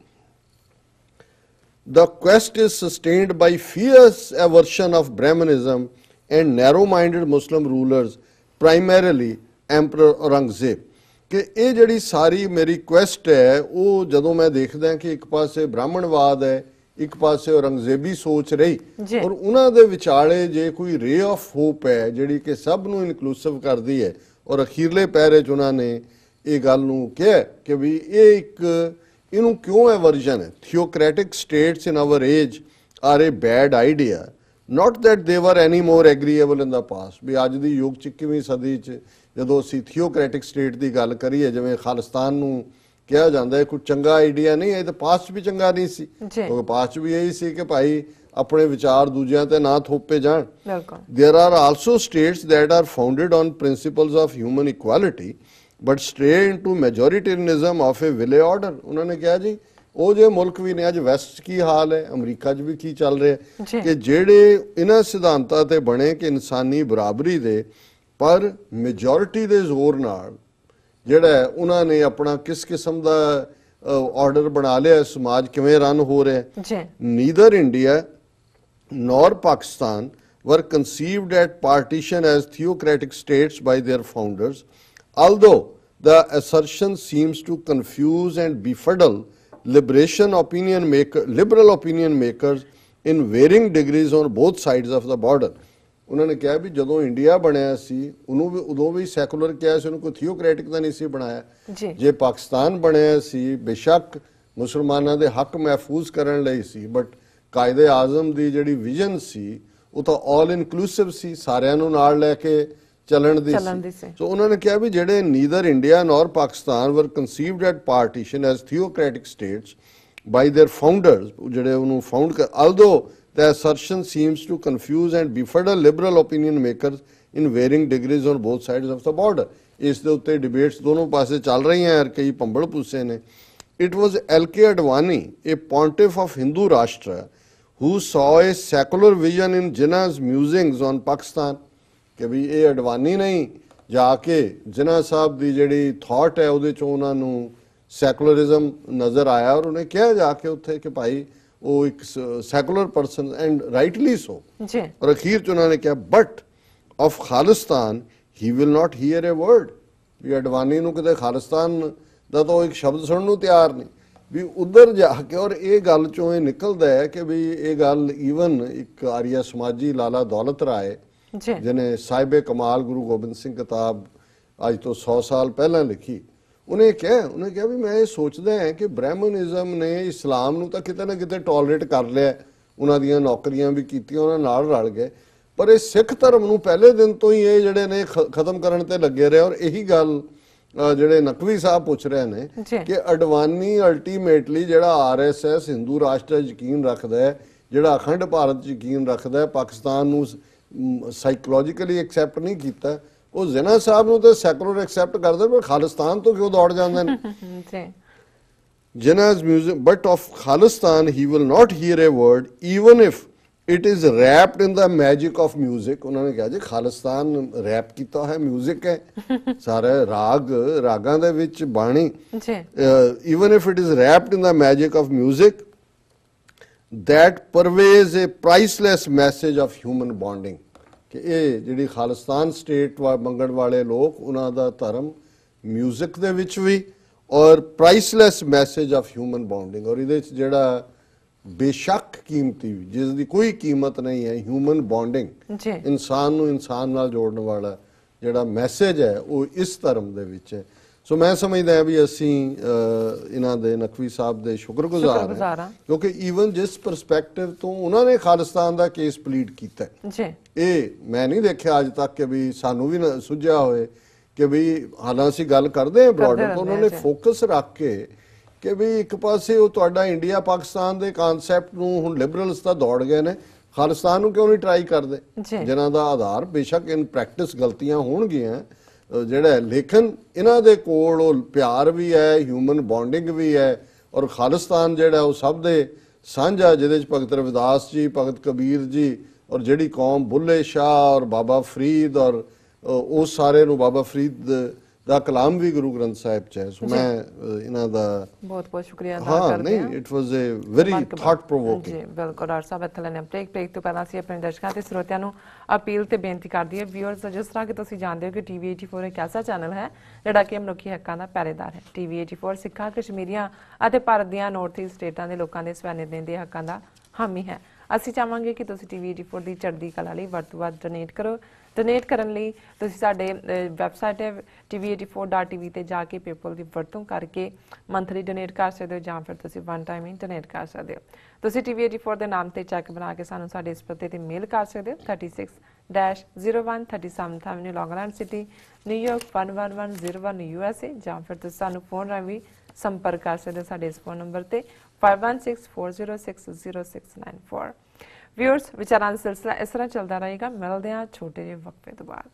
The quest is sustained by fierce aversion of Brahmanism and narrow-minded Muslim rulers, primarily ਐਂਪਰਰ Aurangzeb. ਕਿ ਇਹ ਜਿਹੜੀ ਸਾਰੀ ਮੇਰੀ ਕੁਐਸਟ ਹੈ ਉਹ ਜਦੋਂ ਮੈਂ ਦੇਖਦਾ ਕਿ ਇੱਕ ਪਾਸੇ ਬ੍ਰਾਹਮਣਵਾਦ ਹੈ, ਇੱਕ ਪਾਸੇ ਔਰੰਗਜ਼ੇਬੀ ਸੋਚ ਰਹੀ, ਔਰ ਉਹਨਾਂ ਦੇ ਵਿਚਾਲੇ ਜੇ ਕੋਈ ਰੇ ਆਫ ਹੋਪ ਹੈ ਜਿਹੜੀ ਕਿ ਸਭ ਨੂੰ ਇਨਕਲੂਸਿਵ ਕਰਦੀ ਹੈ, ਔਰ ਅਖੀਰਲੇ ਪੈਰੇ 'ਚ ਉਹਨਾਂ ਨੇ ਇਹ ਗੱਲ ਨੂੰ ਕਿਹਾ ਕਿ ਵੀ ਇਹ ਇੱਕ ਇਹਨੂੰ ਕਿਉਂ ਐਵਰਜਨ ਹੈ। Theocratic states in our age are a bad idea, not that they were any more agreeable in the past। ਵੀ ਅੱਜ ਦੀ ਯੁੱਗ 'ਚ 21ਵੀਂ ਸਦੀ 'ਚ ਜਦੋਂ ਅਸੀਂ ਥਿਓਕ੍ਰੈਟਿਕ ਸਟੇਟ ਦੀ ਗੱਲ ਕਰੀਏ, ਜਿਵੇਂ ਖਾਲਿਸਤਾਨ ਨੂੰ ਕਿਹਾ ਜਾਂਦਾ ਹੈ, ਕੋਈ ਚੰਗਾ ਆਈਡੀਆ ਨਹੀਂ ਹੈ, ਇਹ ਤਾਂ ਪਾਸਟ ਵੀ ਚੰਗਾ ਨਹੀਂ ਸੀ, ਕਿਉਂਕਿ ਪਾਸਟ ਵੀ ਇਹੀ ਸੀ ਕਿ ਭਾਈ ਆਪਣੇ ਵਿਚਾਰ ਦੂਜਿਆਂ ਤੇ ਨਾ ਥੋਪੇ ਜਾਣ। There are also states that are founded on principles of human equality but stray into majoritarianism of a vile order। ਉਹਨਾਂ ਨੇ ਕਿਹਾ ਜੀ ਉਹ ਜੇ ਮੁਲਕ ਵੀ ਨੇ, ਅੱਜ ਵੈਸਟ 'ਚ ਕੀ ਹਾਲ ਹੈ, ਅਮਰੀਕਾ 'ਚ ਵੀ ਕੀ ਚੱਲ ਰਿਹਾ ਕਿ ਜਿਹੜੇ ਇਹਨਾਂ ਸਿਧਾਂਤਾਂ ਤੇ ਬਣੇ ਕਿ ਇਨਸਾਨੀ ਬਰਾਬਰੀ ਦੇ, ਪਰ ਮੈਜੋਰਿਟੀ ਦੇ ਜ਼ੋਰ ਨਾਲ ਜਿਹੜਾ ਉਹਨਾਂ ਨੇ ਆਪਣਾ ਕਿਸ ਕਿਸਮ ਦਾ ਆਰਡਰ ਬਣਾ ਲਿਆ, ਸਮਾਜ ਕਿਵੇਂ ਰਨ ਹੋ ਰਿਹਾ। Neither India nor Pakistan were conceived at partition as theocratic states by their founders, although the assertion seems to confuse and befuddle liberal opinion makers in varying degrees on both sides of the border। ਉਹਨਾਂ ਨੇ ਕਿਹਾ ਵੀ ਜਦੋਂ India ਬਣਿਆ ਸੀ ਉਹਨੂੰ ਵੀ ਉਦੋਂ ਵੀ secular ਕਿਹਾ ਸੀ, ਉਹਨੂੰ ਕੋਈ ਥਿਓਕ੍ਰੈਟਿਕ ਤਾਂ ਨਹੀਂ ਸੀ ਬਣਾਇਆ। ਜੇ ਪਾਕਿਸਤਾਨ ਬਣਿਆ ਸੀ ਬੇਸ਼ੱਕ ਮੁਸਲਮਾਨਾਂ ਦੇ ਹੱਕ ਮਹਿਫੂਜ਼ ਕਰਨ ਲਈ ਸੀ, ਬਟ ਕਾਇਦੇ ਆਜ਼ਮ ਦੀ ਜਿਹੜੀ ਵਿਜ਼ਨ ਸੀ ਉਹ ਤਾਂ ਆਲ ਇਨਕਲੂਸਿਵ ਸੀ, ਸਾਰਿਆਂ ਨੂੰ ਨਾਲ ਲੈ ਕੇ ਚੱਲਣ ਦੀ ਸੀ। ਸੋ ਉਹਨਾਂ ਨੇ ਕਿਹਾ ਵੀ ਜਿਹੜੇ neither India nor Pakistan were conceived at partition as theocratic states by their founders, ਜਿਹੜੇ ਉਹਨੂੰ ਫਾਊਂਡ ਕਰ, although the assertion seems to confuse and befuddle liberal opinion makers in varying degrees on both sides of the border। ਇਸ ਦੇ ਉੱਤੇ debates ਦੋਨੋਂ ਪਾਸੇ ਚੱਲ ਰਹੀਆਂ ਯਾਰ, ਕਈ ਭੰਬਲ ਭੂਸੇ ਨੇ। It was L.K. Advani, a pontiff of Hindu Rashtra, who saw a secular vision in Jinnah's musings on Pakistan। ਕਿ ਵੀ ਇਹ ਅਡਵਾਨੀ ਨਹੀਂ ਜਾ ਕੇ ਜਿਨ੍ਹਾਂ ਸਾਹਿਬ ਦੀ ਜਿਹੜੀ ਥਾਟ ਹੈ ਉਹਦੇ 'ਚੋਂ ਉਹਨਾਂ ਨੂੰ ਸੈਕੂਲਰਿਜ਼ਮ ਨਜ਼ਰ ਆਇਆ, ਔਰ ਉਹਨੇ ਕਿਹਾ ਜਾ ਕੇ ਉੱਥੇ ਕਿ ਭਾਈ ਉਹ ਇੱਕ secular person and rightly so. ਔਰ ਅਖੀਰ 'ਚ ਉਹਨਾਂ ਨੇ ਕਿਹਾ but of Khalistan he will not hear a word. ਵੀ ਅਡਵਾਨੀ ਨੂੰ ਕਿਤੇ ਖਾਲਿਸਤਾਨ ਦਾ ਤਾਂ ਉਹ ਇੱਕ ਸ਼ਬਦ ਸੁਣਨ ਨੂੰ ਤਿਆਰ ਨਹੀਂ। ਵੀ ਉਧਰ ਜਾ ਕੇ ਔਰ ਇਹ ਗੱਲ 'ਚੋਂ ਇਹ ਨਿਕਲਦਾ ਹੈ ਕਿ ਵੀ ਇਹ ਗੱਲ ਈਵਨ ਇੱਕ ਆਰੀਆ ਸਮਾਜੀ ਲਾਲਾ ਦੌਲਤ ਰਾਏ
ਜੀ
ਜਿਹਨੇ ਸਾਹਿਬੇ ਕਮਾਲ ਗੁਰੂ ਗੋਬਿੰਦ ਸਿੰਘ ਕਿਤਾਬ ਅੱਜ ਤੋਂ 100 ਸਾਲ ਪਹਿਲਾਂ ਲਿਖੀ, ਉਹਨੇ ਕਿਹਾ ਵੀ ਮੈਂ ਇਹ ਸੋਚਦਾ ਹਾਂ ਕਿ ਬ੍ਰਾਹਮਣਿਜ਼ਮ ਨੇ ਇਸਲਾਮ ਨੂੰ ਤਾਂ ਕਿਤੇ ਨਾ ਕਿਤੇ ਟੋਲਰੇਟ ਕਰ ਲਿਆ, ਉਹਨਾਂ ਦੀਆਂ ਨੌਕਰੀਆਂ ਵੀ ਕੀਤੀਆਂ, ਉਹਨਾਂ ਨਾਲ ਰਲ ਗਏ, ਪਰ ਇਹ ਸਿੱਖ ਧਰਮ ਨੂੰ ਪਹਿਲੇ ਦਿਨ ਤੋਂ ਹੀ ਇਹ ਜਿਹੜੇ ਨੇ ਖਤਮ ਕਰਨ ਤੇ ਲੱਗੇ ਰਹੇ। ਔਰ ਇਹੀ ਗੱਲ ਜਿਹੜੇ ਨਕਵੀ ਸਾਹਿਬ ਪੁੱਛ ਰਹੇ ਨੇ ਕਿ ਅਡਵਾਨੀ ਅਲਟੀਮੇਟਲੀ ਜਿਹੜਾ ਆਰਐਸਐਸ ਹਿੰਦੂ ਰਾਸ਼ਟਰ ਯਕੀਨ ਰੱਖਦਾ ਹੈ, ਜਿਹੜਾ ਅਖੰਡ ਭਾਰਤ ਯਕੀਨ ਰੱਖਦਾ ਹੈ, ਪਾਕਿਸਤਾਨ ਨੂੰ ਸਾਈਕੋਲੋਜੀਕਲੀ ਐਕਸੈਪਟ ਨਹੀਂ ਕੀਤਾ, ਉਹ ਜ਼ਿਨਾ ਸਾਹਿਬ ਨੂੰ ਤਾਂ ਸੈਕੂਲਰ ਐਕਸੈਪਟ ਕਰਦੇ, ਪਰ ਖਾਲਿਸਤਾਨ ਤੋਂ ਕਿਉਂ ਦੌੜ ਜਾਂਦੇ ਨੇ? Jinnah's music, but of Khalistan he will not hear a word, even if it is wrapped in the magic of music। उन्होंने कहा जी खालिस्तान रैप कीता है, म्यूजिक है, सारे रागां दे विच बाणी, even if it is wrapped in the magic of music that purveys a priceless message of human bonding। कि ये जिहड़ी खालिस्तान स्टेट मंगण वाले लोग, उन्हां दा धर्म म्यूजिक दे विच भी और प्राइसलैस मैसेज ऑफ ह्यूमन बॉन्डिंग, और ये जड़ा बेशक कीमती जिसकी कोई कीमत नहीं है, ह्यूमन बॉन्डिंग, इंसान नूं इंसान नाल जोड़न वाला जड़ा मैसेज है वो इस धर्म दे विच है। सो मैं समझदा है भी असीं इन्हां दे नकवी साहब दे शुक्रगुजार हैं, क्योंकि ईवन जिस परस्पैक्टिव तो उन्होंने खालिस्तान दा केस प्लीड कीता है, ये मैं नहीं देखा अज तक कि भी सानू भी सुझिया होए कि भी हालांकि गल करते हैं बॉर्डर तो उन्होंने फोकस रख के कि भी एक पासे वो तुहाडा इंडिया पाकिस्तान के कानसैप्ट नूं हुण लिबरल्स तां दौड़ गए ने, खालिस्तान नूं क्यों नहीं ट्राई करते, जिन्हां दा आधार बेशक इन प्रैक्टिस गलतियां होणगियां जिहड़ा, लेकिन इन्हां दे कोल वो प्यार भी है, ह्यूमन बॉन्डिंग भी है, और खालिस्तान जिहड़ा वो सब दे सांझा, जिहदे च भगत रविदास जी, भगत कबीर जी और जिहड़ी कौम बुल्ले शाह और बाबा फरीद और उस सारे नूं बाबा फरीद दा कलाम भी गुरु ग्रंथ साहिब च है। सो मैं इन्हां दा बहुत बहुत शुक्रिया अदा करदे हां। नहीं, it was a very thought provoking. जी बिल्कुल डॉक्टर साहब, इत्थे लेने ब्रेक तो पहला ਅਸੀਂ ਆਪਣੇ ਦਰਸ਼ਕਾਂ ਤੇ ਸਰੋਤਿਆਂ ਨੂੰ ਅਪੀਲ ਤੇ ਬੇਨਤੀ ਕਰਦੀ ਹੈ ਵਿਊਅਰਸ, ਜਿਸ ਤਰ੍ਹਾਂ ਕਿ ਤੁਸੀਂ ਜਾਣਦੇ ਹੋ ਕਿ ਟੀਵੀ 84 ਇੱਕ ਐਸਾ ਚੈਨਲ ਹੈ ਜਿਹੜਾ ਕਿ ਮਨੁੱਖੀ ਹੱਕਾਂ ਦਾ ਪਹਿਰੇਦਾਰ ਹੈ। ਟੀਵੀ 84 ਸਿੱਖਾਂ, ਕਸ਼ਮੀਰੀਆਂ ਅਤੇ ਭਾਰਤ ਦੀਆਂ ਨਾਰਥ ਈਸਟ ਸਟੇਟਾਂ ਦੇ ਲੋਕਾਂ ਦੇ ਸਵੈ-ਨਿਰਣੇ ਦੇ ਹੱਕਾਂ ਦਾ ਹਾਮੀ ਹੈ। ਅਸੀਂ ਚਾਹਾਂਗੇ ਕਿ ਤੁਸੀਂ ਟੀਵੀ 84 ਦੀ ਚੜ੍ਹਦੀ ਕਲਾ ਲਈ ਵੱਧ ਤੋਂ ਵੱਧ ਡੋਨੇਟ ਕਰੋ। ਡੋਨੇਟ ਕਰਨ ਲਈ ਤੁਸੀਂ ਸਾਡੇ ਵੈਬਸਾਈਟ ਹੈ tv84.tv ਤੇ ਜਾ ਕੇ ਪੇਪਲ ਦੀ ਵਰਤੋਂ ਕਰਕੇ ਮੰਥਲੀ ਡੋਨੇਟ ਕਰ ਸਕਦੇ ਹੋ, ਜਾਂ ਫਿਰ ਤੁਸੀਂ ਵਨ ਟਾਈਮ ਹੀ ਡੋਨੇਟ ਕਰ ਸਕਦੇ ਹੋ। ਤੁਸੀਂ tv84 ਦੇ ਨਾਮ ਤੇ ਚੈੱਕ ਬਣਾ ਕੇ ਸਾਨੂੰ ਸਾਡੇ ਇਸ ਪਤੇ ਤੇ ਮੇਲ ਕਰ ਸਕਦੇ ਹੋ 36-01 37th Avenue, Long Island City, New York 11101 USA, ਜਾਂ ਫਿਰ ਤੁਸੀਂ ਸਾਨੂੰ ਫੋਨ ਰਾਹੀਂ ਵੀ ਸੰਪਰਕ ਕਰ ਸਕਦੇ ਹੋ ਸਾਡੇ ਇਸ ਫੋਨ ਨੰਬਰ ਤੇ 5164060694। व्यूअर्स, विचारां दा सिलसिला इस तरह चलता रहेगा। मिलते हैं छोटे जे वक्फे तो बाद।